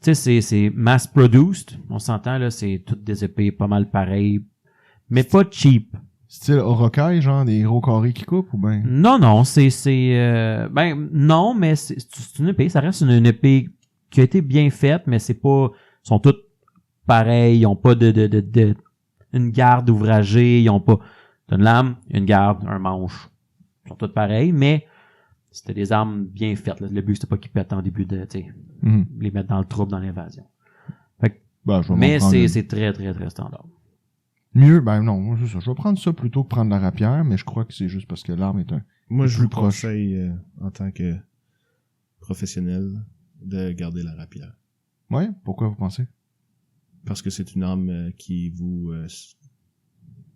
tu sais, c'est mass-produced. On s'entend, là, c'est toutes des épées pas mal pareilles, mais pas cheap. Style Orokai, genre des héros carrés qui coupent, ou ben? Non, non, non, mais c'est une épée. Ça reste une épée qui a été bien faite, mais c'est pas, sont toutes pareilles. Ils ont pas une garde ouvragée. Ils ont pas une lame, une garde, un manche. Ils sont toutes pareilles, mais c'était des armes bien faites, là. Le but, c'était pas qu'ils pètent en début de, tu sais, les mettre dans le trouble, dans l'invasion. Ben, je vais m'en Mais prendre une. c'est très, très, très standard. Mieux, ben non, moi, c'est ça. Je vais prendre ça plutôt que prendre la rapière, mais je crois que c'est juste parce que l'arme est un... Moi, je plus vous proche. conseille, en tant que professionnel, de garder la rapière. Ouais? Pourquoi vous pensez? Parce que c'est une arme qui vous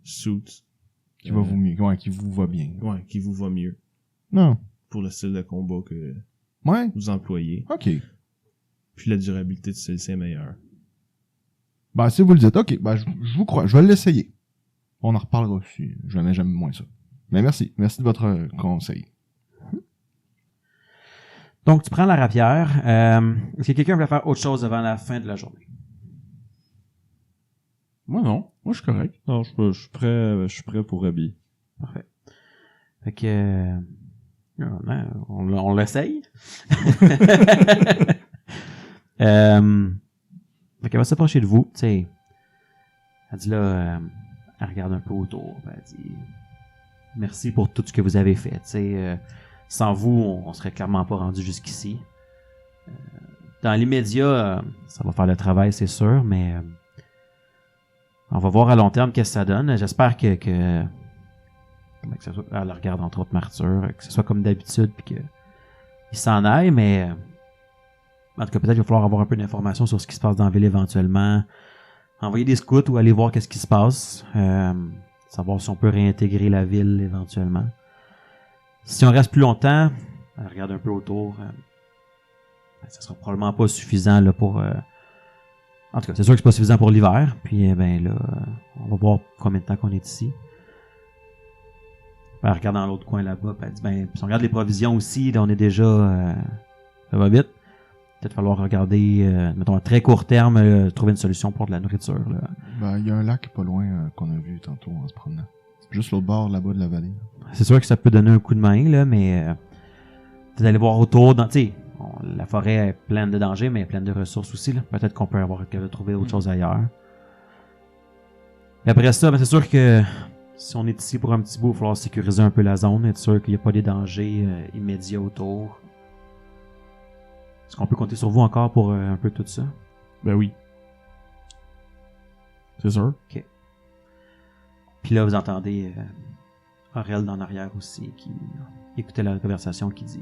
suit. Qui va vous mieux, ouais, qui vous va bien. Ouais, qui vous va mieux Non. pour le style de combat que Ouais? vous employez. Ok. Puis la durabilité de celle-ci est meilleure. Ben, si vous le dites, ok, ben, je vous crois, je vais l'essayer. On en reparlera si jamais j'aime moins ça. Mais merci. Merci de votre conseil. Donc, tu prends la rapière. Est-ce que quelqu'un veut faire autre chose avant la fin de la journée? Moi, non. Moi, je suis correct. Non, je suis prêt pour habiller. Parfait. Fait que... on l'essaye. Fait qu'elle va s'approcher de vous, tu sais. Elle dit là, elle regarde un peu autour. Elle dit merci pour tout ce que vous avez fait. Tu sais, sans vous, on serait clairement pas rendu jusqu'ici. Dans l'immédiat, ça va faire le travail, c'est sûr, mais on va voir à long terme qu'est-ce que ça donne. J'espère que ça soit, elle regarde entre autres Martyr, que ce soit comme d'habitude, puis qu'il s'en aille, mais en tout cas, peut-être qu'il va falloir avoir un peu d'informations sur ce qui se passe dans la ville éventuellement. Envoyer des scouts ou aller voir qu'est-ce qui se passe. Savoir si on peut réintégrer la ville éventuellement. Si on reste plus longtemps, elle regarde un peu autour. Ça sera probablement pas suffisant là, pour... En tout cas, c'est sûr que c'est pas suffisant pour l'hiver. Puis ben là, on va voir combien de temps qu'on est ici. Elle regarde dans l'autre coin là-bas. Puis elle dit, ben, si on regarde les provisions aussi, là, on est déjà... ça va vite. Peut-être falloir regarder, mettons, à très court terme, trouver une solution pour de la nourriture. Là. Ben, il y a un lac pas loin qu'on a vu tantôt en se promenant. Juste l'autre bord là-bas de la vallée. C'est sûr que ça peut donner un coup de main, là, mais peut-être aller voir autour. Tu sais, la forêt est pleine de dangers, mais pleine de ressources aussi. Là. Peut-être qu'on peut avoir trouver autre chose ailleurs. Et après ça, ben, c'est sûr que si on est ici pour un petit bout, il va falloir sécuriser un peu la zone, être sûr qu'il n'y a pas des dangers immédiats autour. Est-ce qu'on peut compter sur vous encore pour un peu tout ça? Ben oui. C'est sûr. OK. Puis là, vous entendez Aurel en arrière aussi, qui écoutait la conversation, qui dit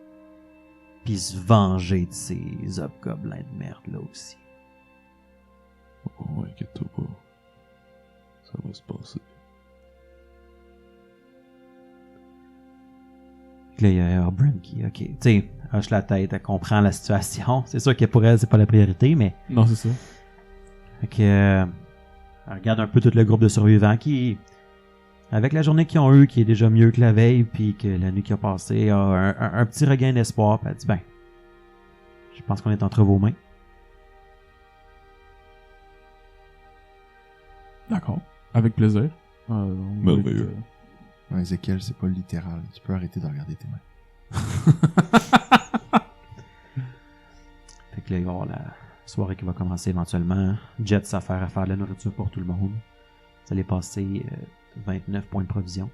« Puis se venger de ces hobgoblins de merde là aussi. Oh, inquiète-toi pas. Ça va se passer. » Puis là, il y a Orbren qui, OK, tu sais, hoche la tête, elle comprend la situation. C'est sûr que pour elle, c'est pas la priorité, mais... Non, c'est ça. Fait que... elle regarde un peu tout le groupe de survivants qui... Avec la journée qu'ils ont eue, qui est déjà mieux que la veille, puis que la nuit qui a passé, a un petit regain d'espoir, puis elle dit, ben... Je pense qu'on est entre vos mains. D'accord. Avec plaisir. Merveilleux. Non, Ézéchiel, c'est pas littéral. Tu peux arrêter de regarder tes mains. Fait que là, il va y avoir la soirée qui va commencer éventuellement. Jet s'affaire à faire de la nourriture pour tout le monde. Vous allez passer 29 points de provision.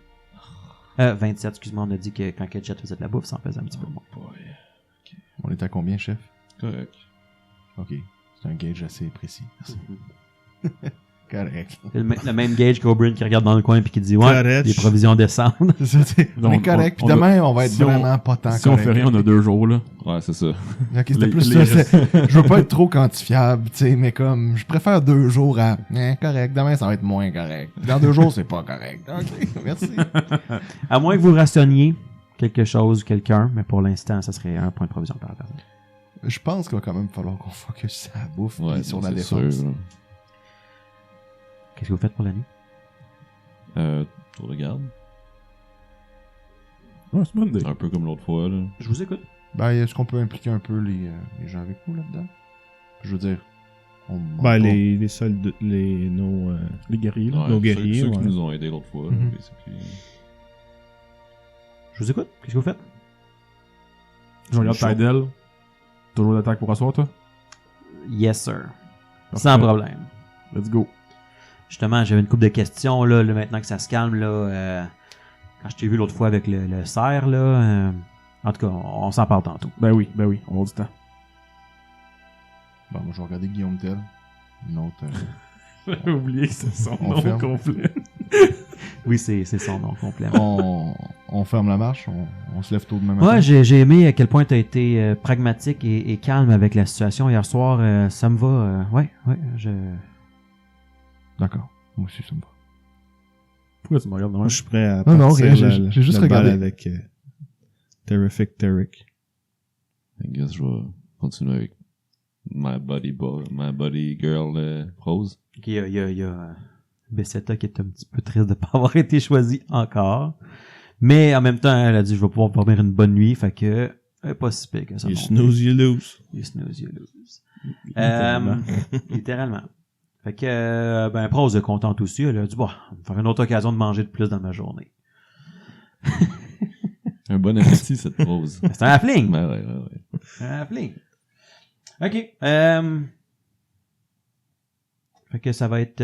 27, excuse-moi, on a dit que quand Jet faisait de la bouffe, ça en faisait un petit peu moins. On est à combien, chef? Correct. Ok. C'est un gauge assez précis. Merci. Correct. Le même gauge qu'O'Brien qui regarde dans le coin puis qui dit ouais, Correct. les provisions descendent. C'est ça, t'sais, on est Donc, correct. Puis on a- demain, on va être si on- vraiment pas tant Si on correct. fait rien, on a 2 jours, là. Ouais, c'est ça. Ok, c'était Les- plus les ça. Je veux pas être trop quantifiable, tu sais, mais comme, je préfère 2 jours à, correct. Demain, ça va être moins correct. Dans 2 jours, c'est pas correct. Ok, merci. À moins que vous rationniez quelque chose, quelqu'un, mais pour l'instant, ça serait 1 point de provision par personne. Je pense qu'il va quand même falloir qu'on focus sur la bouffe Ouais, et sur la c'est défense. sûr, là. Qu'est-ce que vous faites pour la nuit? Tu regardes. Ouais, c'est une bonne idée. Un peu comme l'autre fois, là. Je vous écoute. Ben, est-ce qu'on peut impliquer un peu les gens avec nous là-dedans? Je veux dire, on ment Ben, pas. les soldats, nos... Les guerriers, là. Ouais, Nos guerriers, ceux qui ouais. nous ont aidés l'autre fois, là, Mhm. basically. Je vous écoute. Qu'est-ce que vous faites? Je regarde chaud. Tydell. Toujours d'attaque pour asseoir, toi? Yes, sir. Parfait. Sans problème. Let's go. Justement, j'avais une couple de questions, là, maintenant que ça se calme, là, quand je t'ai vu l'autre fois avec le cerf, là, en tout cas, on s'en parle tantôt. Ben oui, on va avoir du temps. Bon, moi, je vais regarder Guillaume Tell. Une autre. J'avais oublié que c'est son On nom ferme. complet. Oui, c'est son nom complet. on ferme la marche, on se lève tôt demain matin. Ouais, j'ai aimé à quel point tu as été pragmatique et calme avec la situation hier soir. Ça me va. Ouais, D'accord. Moi aussi, ça me va. Pourquoi tu me regardes de Moi, même? je suis prêt à Non, non, partir rien, j'ai juste la balle regardé. avec Terrific Tarek. I guess je vais continuer avec my buddy girl, Rose. Ok, il y a Bessetta qui est un petit peu triste de ne pas avoir été choisi encore. Mais en même temps, elle a dit je vais pouvoir dormir une bonne nuit. Fait que, pas si pire que ça. You non plus. snooze, you lose. You snooze, you lose. Littéralement. Littéralement. Fait que, Prose est contente aussi. Elle a dit, bon, on va faire une autre occasion de manger de plus dans ma journée. Un bon appétit, cette Rose. C'est un halfling. Ouais. Un halfling. OK. Fait que ça va être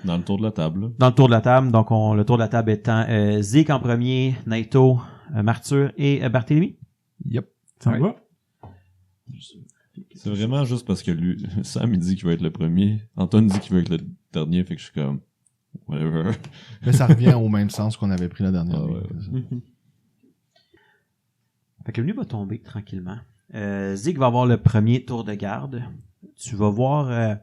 Dans le tour de la table, là. dans le tour de la table. Donc, le tour de la table étant Zeke en premier, Naito, Marthur et Barthélemy. Yep. Ça me va? C'est vraiment juste parce que lui, Sam, il dit qu'il va être le premier. Antoine dit qu'il veut être le dernier, fait que je suis comme, whatever. Mais ça revient au même sens qu'on avait pris la dernière Ah nuit. ouais. Fait que le nuit va tomber tranquillement. Zeke va avoir le premier tour de garde. Tu vas voir,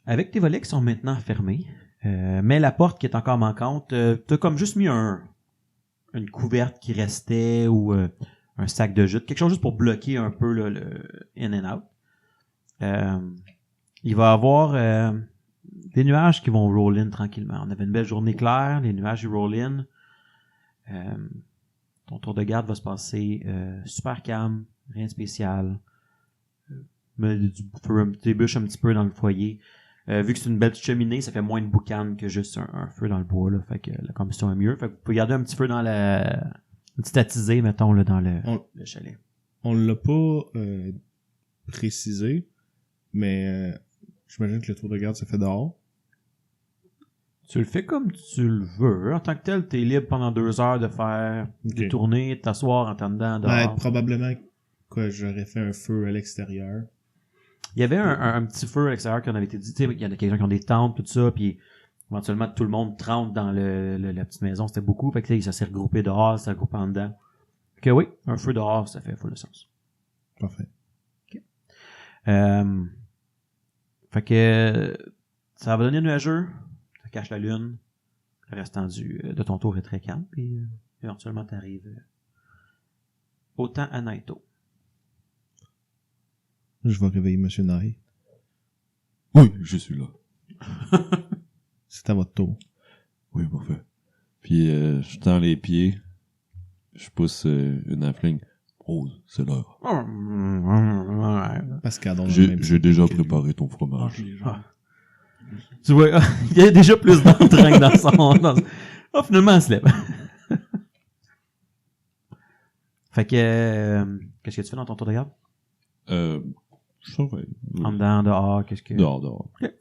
avec tes volets qui sont maintenant fermés, mais la porte qui est encore manquante, t'as comme juste mis une couverte qui restait ou un sac de jute, quelque chose juste pour bloquer un peu là, le in and out. Il va y avoir des nuages qui vont roll in tranquillement. On avait une belle journée claire, les nuages ils roll in. Ton tour de garde va se passer super calme, rien de spécial. Mets du feu, des bûches un petit peu dans le foyer. Vu que c'est une belle petite cheminée, ça fait moins de boucan que juste un feu dans le bois. Là, fait que la combustion est mieux. Fait que vous pouvez garder un petit feu dans une petite attisée, mettons, là, dans le chalet. On l'a pas précisé, mais j'imagine que le tour de garde se fait dehors. Tu le fais comme tu le veux. En tant que tel, t'es libre pendant 2 heures de faire des Ok. tournées, de t'asseoir en temps dedans, dehors. Probablement que j'aurais fait un feu à l'extérieur. Il y avait un petit feu à l'extérieur qui en avait été dit. Tu sais, il y en a quelqu'un qui ont des tentes, tout ça, puis éventuellement tout le monde trempe dans la petite maison. C'était beaucoup. Fait que tu sais, ça s'est regroupé dehors, ça s'est regroupé en dedans. Fait que oui, un feu dehors, ça fait full de sens. Parfait. Fait que ça va donner nuageux, ça cache la lune. Le restant de ton tour est très calme, puis éventuellement t'arrives autant à Naito. Je vais réveiller Monsieur Nai. Oui, je suis là. C'est à votre tour. Oui, parfait. Puis, je tends les pieds. Je pousse une halfling. Rose, c'est l'heure. Pascal, dans J'ai déjà préparé ton fromage. Tu vois, il y a déjà plus d'entrain dans son... Oh, finalement, elle se lève. Fait que... qu'est-ce que tu fais dans ton tour de garde? Je surveille. En dedans, dehors, qu'est-ce que... Dehors. Okay.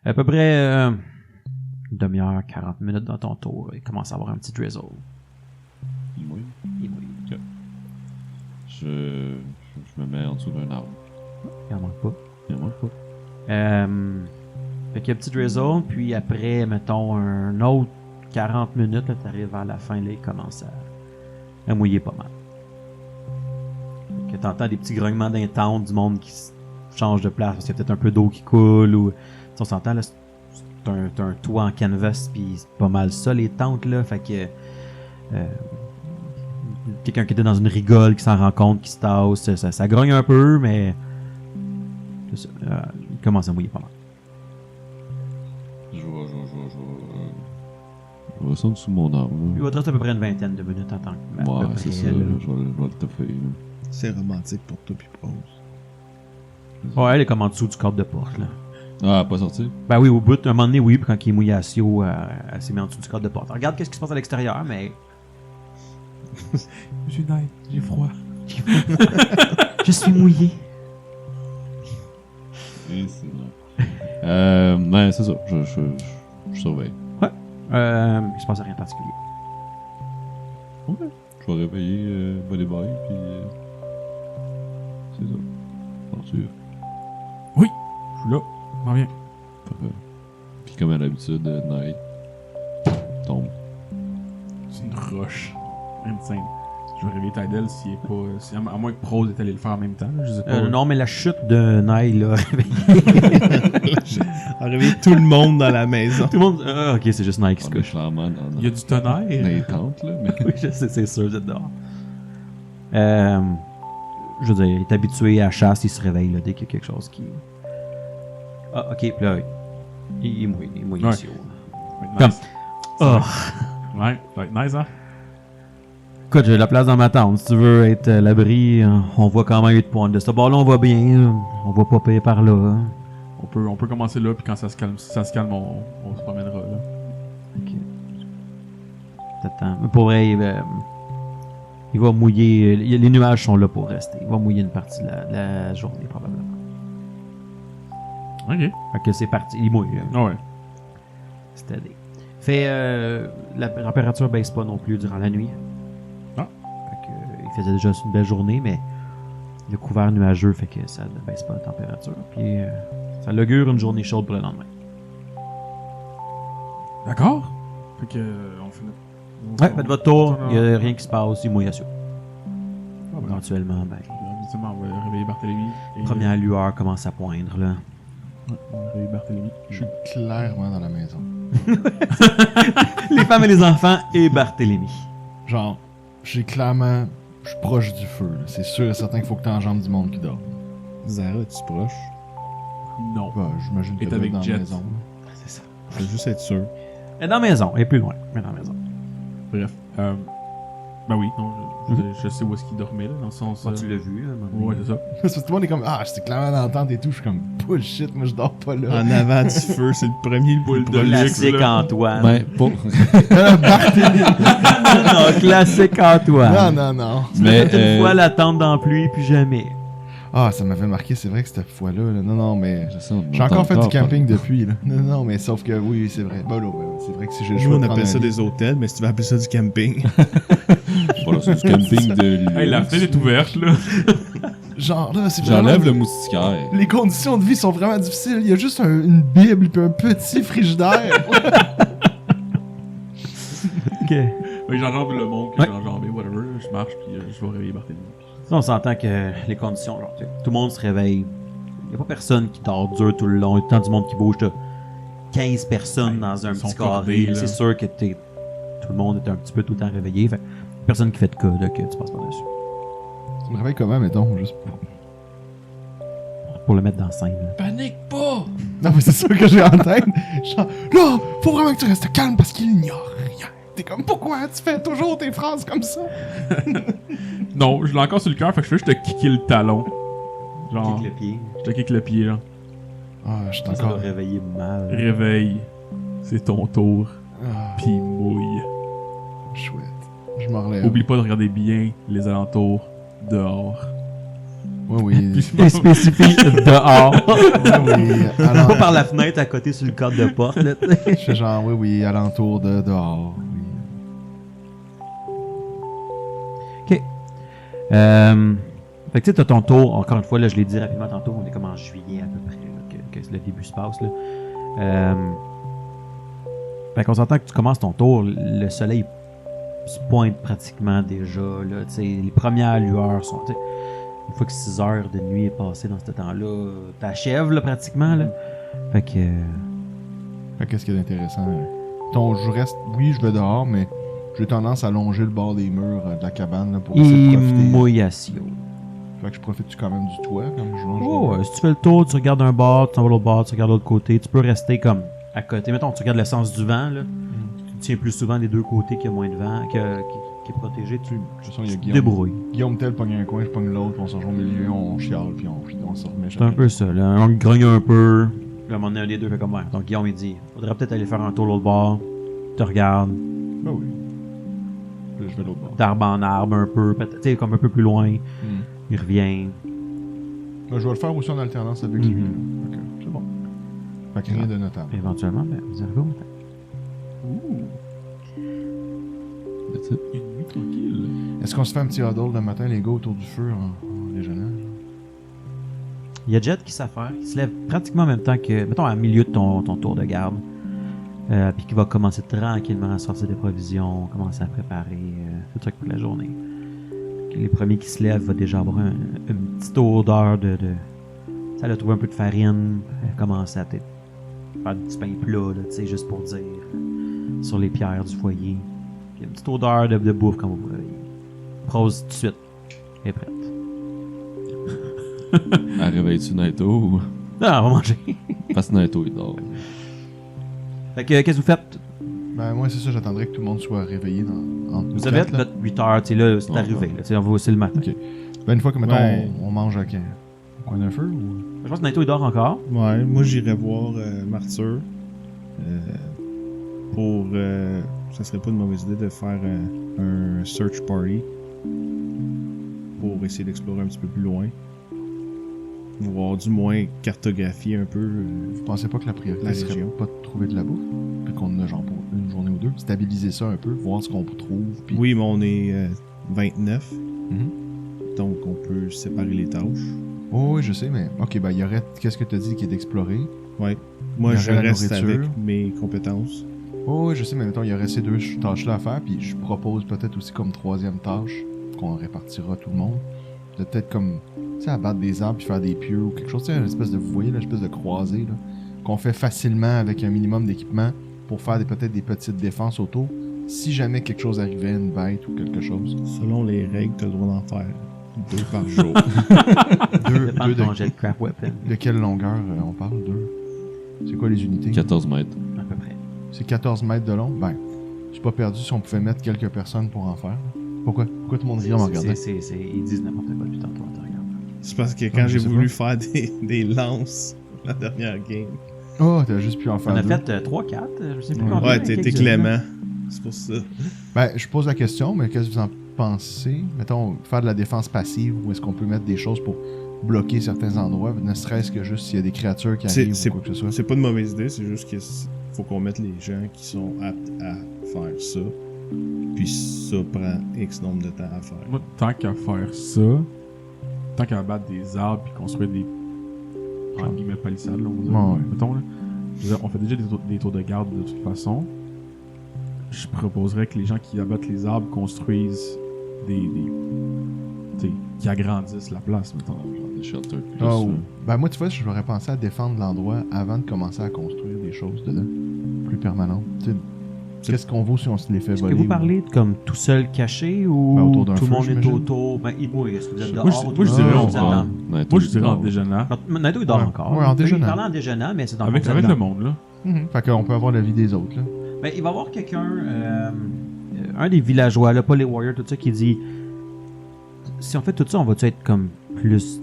À peu près une demi-heure, 40 minutes dans ton tour. Il commence à avoir un petit drizzle. Oui. Il mouille. Ok. Je me mets en dessous d'un arbre. Il en manque pas. Il en manque pas. Fait qu'il y a un petit drizzle, puis après, mettons, un autre 40 minutes, là, t'arrives vers la fin, là, il commence à mouiller pas mal. Fait que t'entends des petits grognements d'un tente, du monde qui change de place, parce qu'il y a peut-être un peu d'eau qui coule, ou... T'sais, on s'entend, là, t'as un toit en canvas, puis c'est pas mal ça, les tentes, là, fait que... quelqu'un qui était dans une rigole, qui s'en rend compte, qui se tasse, ça grogne un peu, mais... il commence à mouiller pas mal. Je vais descendre sous mon arbre. Il va te rester à peu près une vingtaine de minutes en tant que... Ouais, c'est ça. Je vais le toffer. C'est romantique pour toi puis Rose. Ouais, elle est comme en dessous du cadre de porte, là. Ah, pas sorti? Ben oui, au bout, un moment donné, oui, puis quand il est mouillé à Sio, elle s'est mise en dessous du cadre de porte. Regarde qu'est-ce qui se passe à l'extérieur, mais... J'ai d'ail, j'ai froid. Je suis mouillé. Et c'est vrai. Ouais, c'est ça. Je surveille. Il se passe rien de particulier. Ok. Je vais réveiller Buddy Boy, puis... c'est ça. Aventure. Je suis là, m'en viens. Parfait. Puis comme à l'habitude, Night tombe. C'est une roche. Insane. Je vais réveiller Tydel s'il est pas... à moins que Prose est allé le faire en même temps. Là, je sais pas. Non, mais la chute de Nile, là, On réveille tout le monde dans la maison. tout le monde... ok, c'est juste Nile qui se On est couche. clairement dans Il y a du tonnerre. les tentes, là, mais... Oui, je sais, c'est sûr, vous êtes dehors. Je veux dire, il est habitué à la chasse, il se réveille là, dès qu'il y a quelque chose qui... Ah, ok, puis là, il mouille Ouais. ici. Comme... Comme... Oh. Ouais, ça va être nice, hein? Écoute, j'ai de la place dans ma tente. Si tu veux être à l'abri, on voit quand même 8 points. De ce bord-là, on va bien. On va pas payer par là. On peut commencer là, puis quand ça se calme, si ça se calme, on se promènera là. Ok. T'attends. Mais pour vrai, il va mouiller. Les nuages sont là pour rester. Il va mouiller une partie de la journée, probablement. Ok. Fait que c'est parti. Il mouille. Là. Ah ouais. C'est aidé. Fait, la température baisse pas non plus durant la nuit. Ah. Fait que, il faisait déjà une belle journée, mais le couvert nuageux fait que ça ne baisse pas la température. Puis, ça l'augure une journée chaude pour le lendemain. D'accord. Fait que, on fait notre... Ouais, faites votre tour. Il n'y a rien qui se passe. Il mouille à ça. Ah, ben, Éventuellement, ben, Justement, on va réveiller Barthélemy. Et- première lueur commence à poindre, là. Ouais, on va réveiller Barthélemy. Je suis clairement dans la maison. Les femmes et les enfants et Barthélemy. Genre, je suis proche du feu. là. C'est sûr et certain qu'il faut que t'enjambes du monde qui dort. Zara, es-tu proche? Non. Bah, j'imagine Et que avec dans Jet. la maison. C'est ça. Je veux juste être sûr. Elle est dans la maison. Elle est plus loin. Elle est dans la maison. Bref. Ben oui, non, je sais où est-ce qu'il dormait, là, dans le sens... Tu l'as vu, là. Ouais, c'est ça. Parce que tout le monde est comme, ah, j'étais clairement dans l'entente et tout. Je suis comme, bullshit, moi je dors pas là. En avant du feu, c'est le premier le Boule plus de proche. Classique là. Antoine. Ben, pour... Barthélemy. non, classique Antoine. Non. mais, Une fois la tente dans la pluie, puis jamais. Ah, ça m'avait marqué, c'est vrai que cette fois-là. Là. Non, mais. je sais, on J'ai encore fait entend du camping depuis, là. Non, mais sauf que oui, c'est vrai. Bah, là, c'est vrai que si j'ai le Nous, choix on de prendre appelle ça un lit- des hôtels, mais si tu veux appeler ça du camping. Voilà, c'est du camping de Hey, la fenêtre est ouverte, là. Genre, là, c'est vraiment. J'enlève le moustiquaire. Les conditions de vie sont vraiment difficiles. Il y a juste une Bible puis un petit frigidaire. Ok. Fait que j'enjambe le monde que Ouais. j'ai enjambé, whatever. Je marche, puis je vais réveiller Barthélemy. On s'entend que les conditions, genre, tu sais, tout le monde se réveille. Il n'y a pas personne qui dort dur tout le long. Il y a tant du monde qui bouge. T'as 15 personnes Ouais, dans un ils sont petit cordés, carré. là. C'est sûr que tout le monde est un petit peu tout le temps réveillé. Fait personne qui fait de cas là, que tu passes pas dessus. Tu me réveilles comment, mettons, juste Pour le mettre dans la scène. là. Panique pas! Non, mais c'est ça que j'ai en tête. Genre, là, faut vraiment que tu restes calme parce qu'il n'y a rien. T'es comme, pourquoi tu fais toujours tes phrases comme ça? Non, je l'ai encore sur le cœur, fait que je fais juste te kicker le talon. Genre, Kick le pied. je te kick le pied, genre. Ah, je suis Ça va encore... réveiller mal. Réveille. C'est ton tour. Ah, Pis mouille. chouette. Je m'en relève. Oublie pas de regarder bien les alentours dehors. Oui, Puis oui. Et spécifie dehors. Oui, Pas par la fenêtre à côté sur le cadre de porte. Là, Je fais genre, oui, alentour de dehors. Oui. OK. Fait que tu sais, t'as ton tour. Encore une fois, là, je l'ai dit rapidement tantôt. On est comme en juillet à peu près là, que le début se passe. Là. Fait qu'on s'entend que tu commences ton tour. Le soleil se pointe pratiquement déjà. Là, tu sais, les premières lueurs sont... tu sais, une fois que 6 heures de nuit est passé dans ce temps-là, t'achèves là, pratiquement. Là. Fait que... Fait qu'est-ce qui est intéressant? Je reste... Oui, je vais dehors, mais j'ai tendance à longer le bord des murs de la cabane là, pour essayer de profiter. Immouillation. Fait que je profite quand même du toit, comme je longe. Oh, si tu fais le tour, tu regardes un bord, tu t'en vas à l'autre bord, tu regardes l'autre côté, tu peux rester comme à côté. Mettons, tu regardes le sens du vent, là. Tu tiens plus souvent des deux côtés qu'il y a moins de vent, qui est protégé, tu De toute façon, il y a te Guillaume. débrouilles. Guillaume tel pogne un coin, je pogne l'autre, puis on se rejoint au milieu, on chiale, puis on se remet. C'est un peu ça, là. On grogne un peu. Puis à un moment donné, un des deux fait comme ouais. Donc Guillaume, il dit faudrait peut-être aller faire un tour l'autre bord. Tu te regardes, Ben oui. Puis je vais l'autre bord. d'arbre en arbre un peu, tu sais, comme un peu plus loin. Il revient. Ben, je vais le faire aussi en alternance avec lui. Mhm. Là. Fait que c'est bon. Fait que rien de notable. Éventuellement, ben, vous arrivez au matin. That's it. Une nuit tranquille. Est-ce qu'on se fait un petit huddle le matin, les gars, autour du feu en déjeunant? Il y a Jet qui s'affaire, qui se lève pratiquement en même temps que, mettons, à milieu de ton tour de garde. Puis qui va commencer tranquillement à sortir des provisions, commencer à préparer le truc pour la journée. Les premiers qui se lèvent vont déjà avoir une petite odeur de... Ça, elle a trouvé un peu de farine, elle commence à peut-être faire du pain plat, là, tu sais, juste pour dire, sur les pierres du foyer. Puis une petite odeur de bouffe quand vous réveillez. Prose tout de suite, elle est prête. Elle réveille-tu Naito ou... Ah, on va manger. Parce que Naito, il dort. Fait que, qu'est-ce que vous faites? Ben, moi, c'est ça, j'attendrais que tout le monde soit réveillé entre Vous avez votre 8 heures, tu sais, là, c'est Ouais, arrivé, ouais. là, tu sais, c'est le matin. Ok. Ben, une fois que, mettons, Ouais. on mange au coin d'un feu, ou... Je pense que Naito, il dort encore. Ouais, moi j'irais voir Martyr. Pour. Ça serait pas une mauvaise idée de faire un search party. Pour essayer d'explorer un petit peu plus loin. Voir du moins cartographier un peu. Vous pensez pas que la priorité La serait région. pas de trouver de la bouffe? Puis qu'on en a genre pour une journée ou deux, stabiliser ça un peu, voir ce qu'on trouve, puis... Oui, mais on est 29. Mhm. Donc on peut séparer les tâches. Oh, oui, je sais, mais... Ok, ben, il y aurait... Qu'est-ce que tu as dit qui est d'explorer? Ouais. Moi Il y je aurait la reste nourriture. avec mes compétences. Oh, oui, je sais, mais mettons, il y aurait ces deux tâches-là à faire, puis je propose peut-être aussi comme troisième tâche, qu'on répartira tout le monde, de peut-être comme, tu sais, abattre des arbres puis faire des pieux ou quelque chose, tu sais, une espèce de, vous voyez, là, une espèce de croisée, là, qu'on fait facilement avec un minimum d'équipement pour faire peut-être des petites défenses autour, si jamais quelque chose arrivait, une bête ou quelque chose. Selon les règles, t'as le droit d'en faire 2 par jour. Deux Dépend de de, ton jet de crap weapon, de quelle longueur on parle? Deux? C'est quoi les unités? 14 mètres. à peu près. C'est 14 mètres de long? Ben, je suis pas perdu si on pouvait mettre quelques personnes pour en faire. Pourquoi? Pourquoi tout le monde rit en me regardant? Ils disent n'importe quoi depuis tantôt en te regardant. C'est parce que Ah, quand je j'ai sais voulu pas. faire des lances la dernière game. Oh, t'as juste pu en faire On a deux. fait 3-4, je sais plus Ouais. combien. Ouais, t'es quelques-unes. clément. C'est pour ça. Ben, je pose la question, mais qu'est-ce que vous en pensez? Mettons, faire de la défense passive, ou est-ce qu'on peut mettre des choses pour bloquer certains endroits, ne serait-ce que juste s'il y a des créatures qui C'est- arrivent c'est- ou quoi que ce soit? C'est pas une mauvaise idée, c'est juste qu'il faut qu'on mette les gens qui sont aptes à faire ça. Puis ça prend X nombre de temps à faire. Moi, tant qu'à faire ça, tant qu'à abattre des arbres puis construire des entre guillemets palissades, là, on va dire, Ouais, ouais. mettons, là. Je veux dire, on fait déjà des tours de garde de toute façon. Je proposerais que les gens qui abattent les arbres construisent tu sais, qui agrandissent la place, mettons. Genre des shelters. Plus, Ah, ou- Ben, moi, tu vois, j'aurais pensé à défendre l'endroit avant de commencer à construire des choses dedans, plus permanentes. Tu sais, qu'est-ce qu'on vaut si on se les fait Est-ce voler? que vous ou- parlez de comme tout seul caché ou Ben, autour d'un tout le feu, monde est j'imagine. autour? Ben, oui, est-ce que vous êtes Moi, dehors? je- autour moi, je du dirais feu, on vous êtes va- dans- Moi, je dirais en déjeunant. Naito, il dort Ouais. encore. Ouais, en déjeunant. Il parlait en déjeunant, mais c'est dans Avec vous êtes le dans- monde, là. Mhm. Fait qu'on peut avoir l'avis des autres, là. Ben, il va y avoir quelqu'un, un des villageois, là, pas les warriors, tout ça, qui dit si on fait tout ça, on va-tu être comme plus...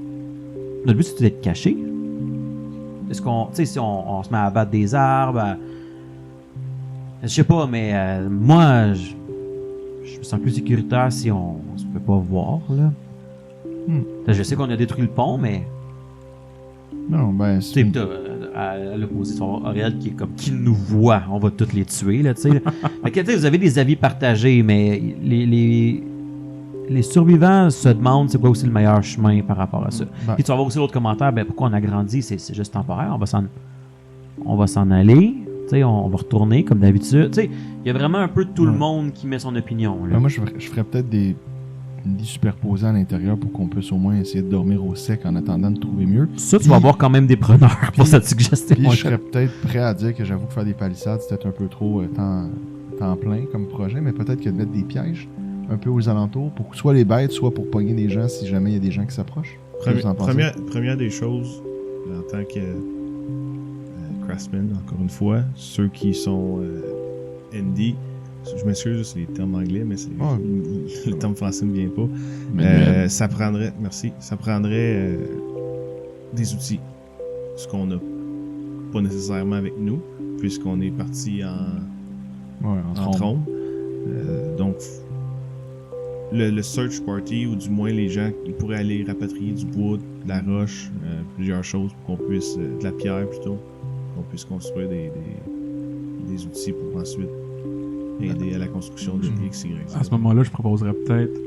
Notre but, c'est d'être caché? Est-ce qu'on... Tu sais, si on se met à abattre des arbres... Je sais pas, mais moi, je me sens plus sécuritaire si on se peut pas voir, là. Je sais qu'on a détruit le pont, mais... Non, ben, Tu sais, à l'opposé, tu vas avoir Auriel qui est comme qui nous voit, on va tous les tuer, là, tu sais. Fait que, tu sais, vous avez des avis partagés, mais les survivants se demandent c'est quoi aussi le meilleur chemin par rapport à ça. Ben. Puis tu vas avoir aussi l'autre commentaire, ben pourquoi on a grandi, c'est juste temporaire, on va s'en aller, tu sais, on va retourner comme d'habitude. Tu sais, il y a vraiment un peu tout le monde qui met son opinion, là. Ben, moi, je ferais peut-être des lits superposés à l'intérieur pour qu'on puisse au moins essayer de dormir au sec en attendant de trouver mieux. Ça, tu vas avoir quand même des preneurs pour cette suggestion. Puis je serais peut-être prêt à dire que j'avoue que faire des palissades, c'est peut-être un peu trop temps plein comme projet, mais peut-être que de mettre des pièges un peu aux alentours pour soit les bêtes, soit pour pogner des gens si jamais il y a des gens qui s'approchent. Première des choses, en tant que craftsman, encore une fois, ceux qui sont indie, je m'excuse, c'est les termes anglais, mais c'est le terme français ne me vient pas. Ça prendrait, merci, ça prendrait des outils, ce qu'on n'a pas nécessairement avec nous, puisqu'on est parti en trombe. Donc, le search party, ou du moins les gens qui pourraient aller rapatrier du bois, de la roche, plusieurs choses pour qu'on puisse, de la pierre plutôt, qu'on puisse construire des outils pour ensuite aider à la construction de X, Y, Z. À ce moment-là, je proposerais peut-être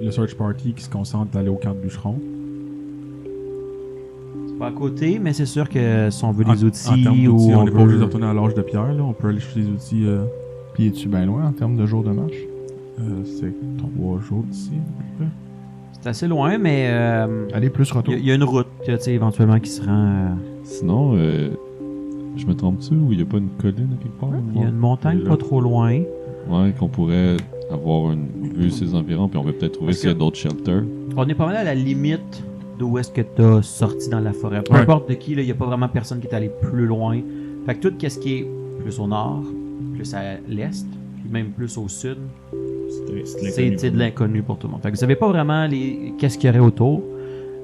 le search party qui se concentre d'aller au camp de bûcheron. C'est pas à côté, mais c'est sûr que si on veut des outils, en termes ou d'outils, on n'est pas obligé de veut... retourner à l'âge de pierre, là. On peut aller chercher des outils. Puis es-tu bien loin en termes de jours de marche? C'est 3 jours d'ici, à peu près. C'est assez loin, mais Aller plus retour. il y a une route, tu sais, éventuellement qui se rend... Sinon, je me trompe-tu ou il n'y a pas une colline à quelque part? Il y a une montagne Là. pas trop loin. Ouais, qu'on pourrait avoir une vue sur ses environs, puis on peut peut-être trouver Parce s'il y a que- d'autres shelters. On est pas mal à la limite d'où est-ce que t'as sorti dans la forêt. Peu Ouais. importe de qui, il n'y a pas vraiment personne qui est allé plus loin. Fait que tout ce qui est plus au nord, plus à l'est, puis même plus au sud, c'est de l'inconnu pour tout le monde. Fait que vous savez pas vraiment qu'est-ce qu'il y aurait autour.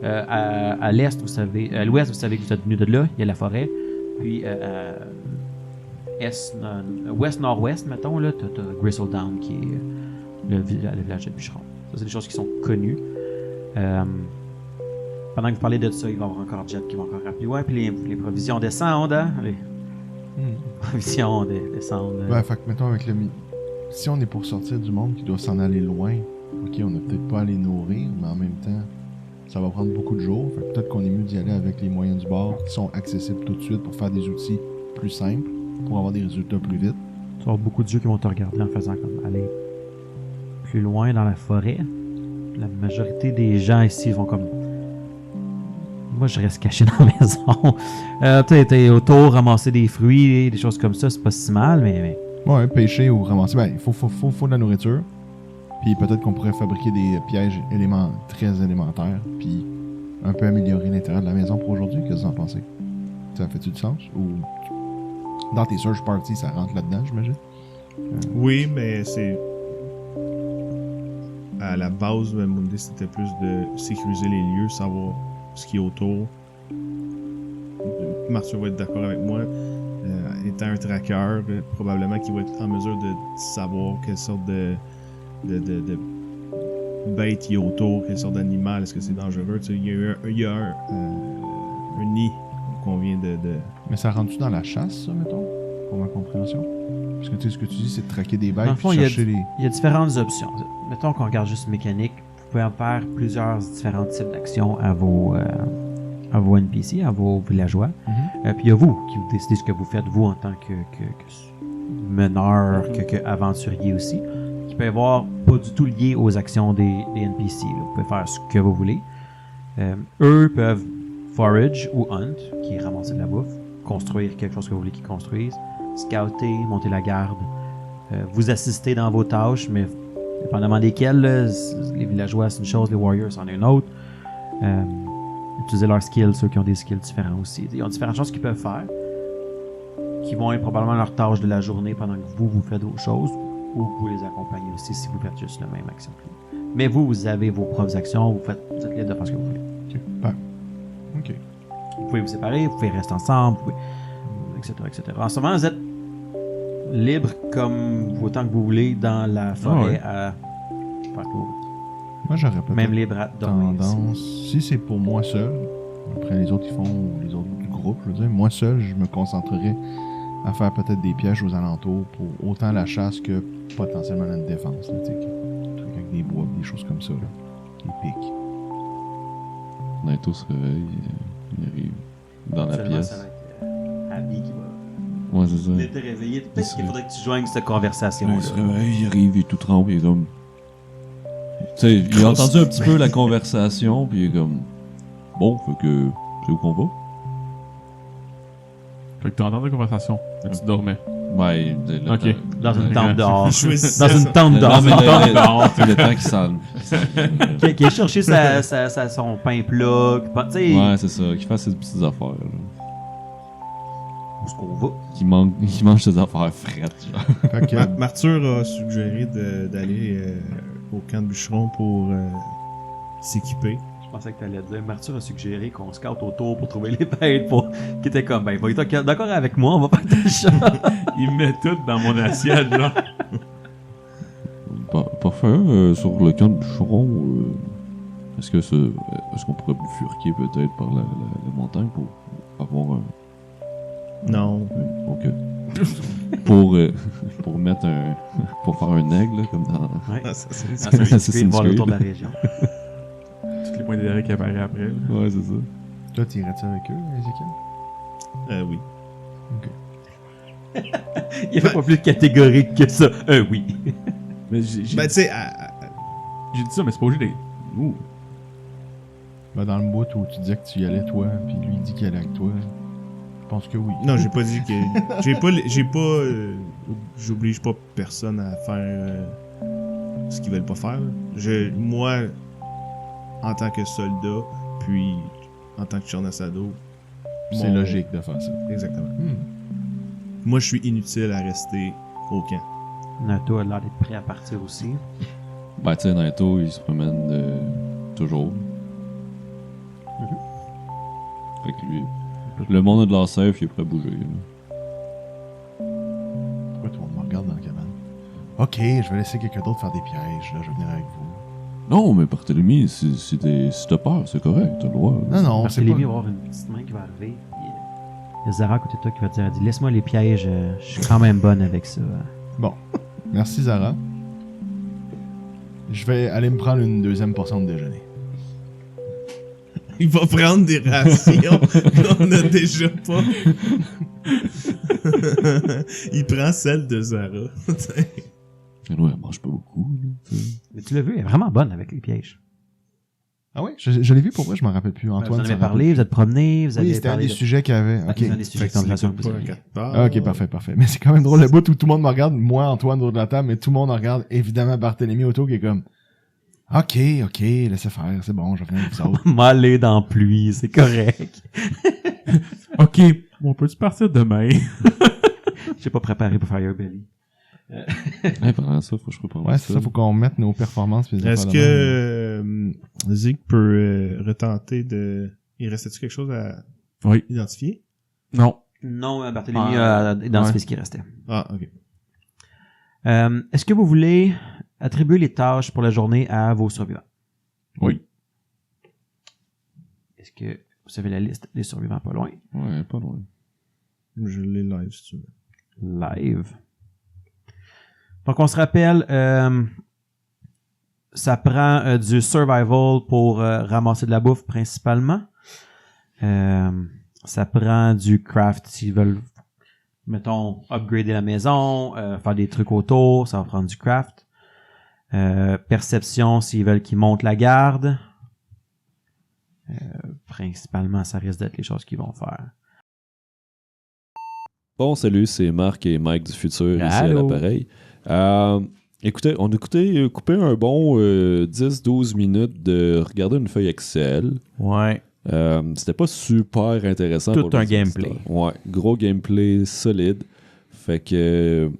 À l'est, vous savez, à l'ouest, vous savez que vous êtes venu de là, il y a la forêt. Puis ouest-nord-ouest, mettons, là, t'as Gristledown qui est le village de bûcheron. Ça, c'est des choses qui sont connues. Pendant que vous parlez de ça, il va y avoir encore Jet qui va encore rappeler. Ouais, puis les provisions descendent, hein? Les provisions descendent. Ouais, fait que mettons avec si on est pour sortir du monde qui doit s'en aller loin, ok, on n'a peut-être pas à les nourrir, mais en même temps, ça va prendre beaucoup de jours. Fait que peut-être qu'on est mieux d'y aller avec les moyens du bord qui sont accessibles tout de suite pour faire des outils plus simples, pour avoir des résultats plus vite. Tu vas avoir beaucoup de jeux qui vont te regarder en faisant comme aller plus loin dans la forêt. La majorité des gens ici vont comme... Moi, je reste caché dans la maison. T'es autour, ramasser des fruits, des choses comme ça, c'est pas si mal, mais... Ouais, pêcher ou ramasser. Ben, il faut de la nourriture. Puis peut-être qu'on pourrait fabriquer des pièges très élémentaires, puis un peu améliorer l'intérieur de la maison pour aujourd'hui. Qu'est-ce que vous en pensez? Ça fait-tu du sens? Ou dans tes search parties, ça rentre là-dedans, j'imagine? Oui, mais c'est... À la base, mon idée, c'était plus de sécuriser les lieux, savoir ce qui est autour. Mathieu va être d'accord avec moi. Étant un tracker, probablement qu'il va être en mesure de savoir quelle sorte de bête il y a autour, quelle sorte d'animal, est-ce que c'est dangereux. Tu sais, il y a un nid qu'on vient de... Mais ça rentre-tu dans la chasse, ça, mettons? Pour ma compréhension? Parce que tu sais, ce que tu dis, c'est de traquer des bêtes Dans le puis fond, chercher les... il y a différentes options. Mettons qu'on regarde juste mécanique, vous pouvez en faire plusieurs différents types d'actions à vos NPC, à vos villageois. Puis il y a vous qui vous décidez ce que vous faites, vous, en tant que meneur, que aventurier aussi, qui peut avoir pas du tout lié aux actions des NPC. Là. Vous pouvez faire ce que vous voulez. Eux peuvent forage ou hunt, qui est ramasser de la bouffe, construire quelque chose que vous voulez qu'ils construisent, scouter, monter la garde, vous assister dans vos tâches, mais dépendamment desquelles, là, les villageois c'est une chose, les warriors c'en est une autre. Utiliser leurs skills, ceux qui ont des skills différents aussi. Ils ont différentes choses qu'ils peuvent faire, qui vont être probablement leur tâche de la journée pendant que vous faites d'autres choses, ou vous les accompagnez aussi si vous faites juste la même action que lui. Mais vous avez vos propres actions, vous êtes libre de faire ce que vous voulez. Ok. Ben, ok. Vous pouvez vous séparer, vous pouvez rester ensemble, vous pouvez... etc., etc. En ce moment, vous êtes libre comme autant que vous voulez dans la forêt à faire tout. Moi, j'aurais peut-être Même libre à dormir. tendance, si c'est pour moi seul, après les autres ils font, ou les autres du groupe, je veux dire, moi seul, je me concentrerai à faire peut-être des pièges aux alentours pour autant la chasse que potentiellement la défense, là, tu sais, des trucs avec des bois, des choses comme ça, là. Des pics. Naito se réveille, il arrive dans la Seulement, pièce. ça va être Abby qui va... Ouais, c'est ça. Il était réveillé. Peut-être Il qu'il se- faudrait que tu joignes cette conversation-là. Il se réveille, il arrive, il est tout trempé, il est comme... Tu sais, il a entendu un petit peu la conversation, puis il est comme... Bon, fait que... C'est où qu'on va? Fait que t'as entendu la conversation. Mais tu dormais. Ouais, Ok. Dans une tente dehors. Dans Choisissez une ça. tente dehors. Non, mais le temps qu'il s'en... Qui a cherché son pain plat. Tu sais, Ouais, c'est ça, qu'il fasse ses petites affaires, là. où est-ce qu'on va? Qu'il mange ses affaires frettes, genre. Fait que, Marthur a suggéré d'aller au camp de bûcheron pour s'équiper. Je pensais que tu allais dire. Marthur a suggéré qu'on scoute autour pour trouver les bêtes. Qui était comme, ben, va être d'accord avec moi, on va faire des choses. Il met tout dans mon assiette, là. Parfait, sur le camp de bûcheron, est-ce qu'on pourrait bifurquer peut-être par la montagne pour avoir un... Non. Ok. pour mettre un... pour faire un aigle, là, comme dans... Ouais. Ah, ça, c'est- Ah, ça, c'est Assassin's voir le tour de Creed. la région. Tous les points d'intérêt qui apparaissent après. là. Ouais, c'est ça. toi, t'irais-tu avec eux, Ezekiel? Oui. Il n'est pas plus catégorique que ça. Oui. Mais j'ai Ben, tu sais, dit ça, mais c'est pas obligé d'être. Ouh. Ben, dans le bout où tu disais que tu y allais, toi, puis lui, il dit qu'il allait avec toi, je pense que oui. non, j'ai pas dit que. J'oblige pas personne à faire ce qu'ils veulent pas faire. Moi, en tant que soldat, puis en tant que Chornasado, C'est mon- logique de faire ça. Exactement. Hmm. Moi, je suis inutile à rester au camp. Nato a l'air d'être prêt à partir aussi. Ben, tu sais, Naito, il se promène toujours. Fait que lui... Le monde a de la safe, il est prêt à bouger, là. Pourquoi tout le monde me regarde dans la cabane? Ok, je vais laisser quelqu'un d'autre faire des pièges, là, je vais venir avec vous. Non, mais Barthélemy, si t'as peur, c'est correct, t'as le droit. Non, non, c'est Barthélemy pas... va avoir une petite main qui va arriver. Il y a Zara à côté de toi qui va te dire, elle dit, laisse-moi les pièges, je suis quand même bonne avec ça. Bon, merci Zara. Je vais aller me prendre une deuxième portion de déjeuner. Il va prendre des rations qu'on a déjà pas. Il prend celle de Zara. Mais ouais, elle mange pas beaucoup, là, tu sais. Mais tu l'as vu, elle est vraiment bonne avec les pièges. Ah oui? Je l'ai vu pour vrai, je m'en rappelle plus. Vous Antoine, en s'en avez parlé, vous êtes promené, vous rappelle. Oui, avez c'était un parlé des de... sujets qu'il y avait. Ok. C'est un des sujets de conversation que vous aviez. Ah, ok, parfait. Mais c'est quand même drôle le bout où tout le monde me regarde, moi, Antoine, autour de la table, mais tout le monde regarde évidemment Barthélemy autour qui est comme ok, laissez faire, c'est bon, je reviens avec vous autres. M'aller dans la pluie, c'est correct. Ok, on peut-tu partir demain? Je suis pas préparé pour Fire Belly. Ouais, pendant ça, faut que je prépare Ouais, c'est ça, faut qu'on mette nos performances. Puis les Est-ce affaires de que Zeke peut retenter de... Il restait-tu quelque chose à Oui. identifier? Non. Non, Barthélemy a identifié ce qui restait. Ah, ok. Est-ce que vous voulez attribuer les tâches pour la journée à vos survivants? Oui. Est-ce que vous avez la liste des survivants pas loin? Ouais, pas loin. Je l'ai live si tu veux. Live. Donc, on se rappelle, ça prend du survival pour ramasser de la bouffe principalement. Ça prend du craft s'ils veulent, mettons, upgrader la maison, faire des trucs autour, ça va prendre du craft. Perception s'ils veulent qu'ils montent la garde. Principalement, ça risque d'être les choses qu'ils vont faire. Bon, salut, c'est Marc et Mike du futur ici à Allô. l'appareil. Écoutez, on a coupé un bon 10-12 minutes de regarder une feuille Excel. Ouais. C'était pas super intéressant. Tout pour un les gameplay. auditeurs. Ouais, gros gameplay solide. Fait que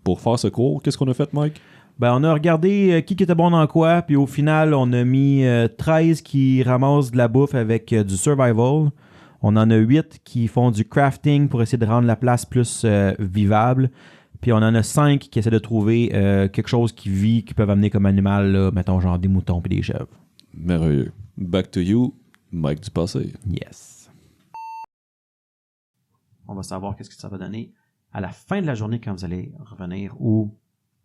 pour faire ce cours, qu'est-ce qu'on a fait, Mike? Ben, on a regardé qui était bon dans quoi, puis au final, on a mis 13 qui ramassent de la bouffe avec du survival. On en a 8 qui font du crafting pour essayer de rendre la place plus vivable. Puis on en a 5 qui essaient de trouver quelque chose qui vit, qui peuvent amener comme animal, là, mettons genre des moutons puis des chèvres. Merveilleux. Back to you, Mike du passé. Yes. On va savoir qu'est-ce que ça va donner à la fin de la journée quand vous allez revenir ou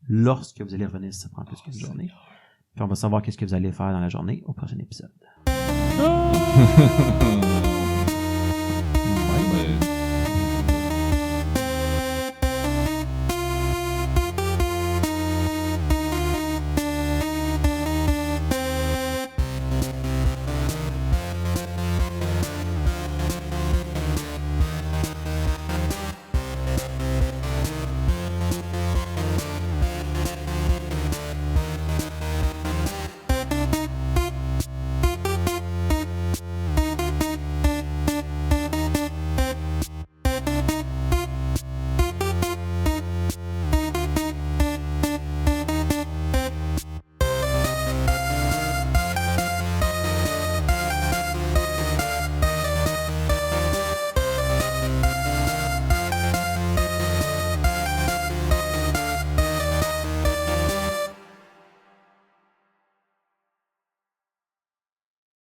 lorsque vous allez revenir si ça prend plus qu'une journée. Puis on va savoir qu'est-ce que vous allez faire dans la journée au prochain épisode.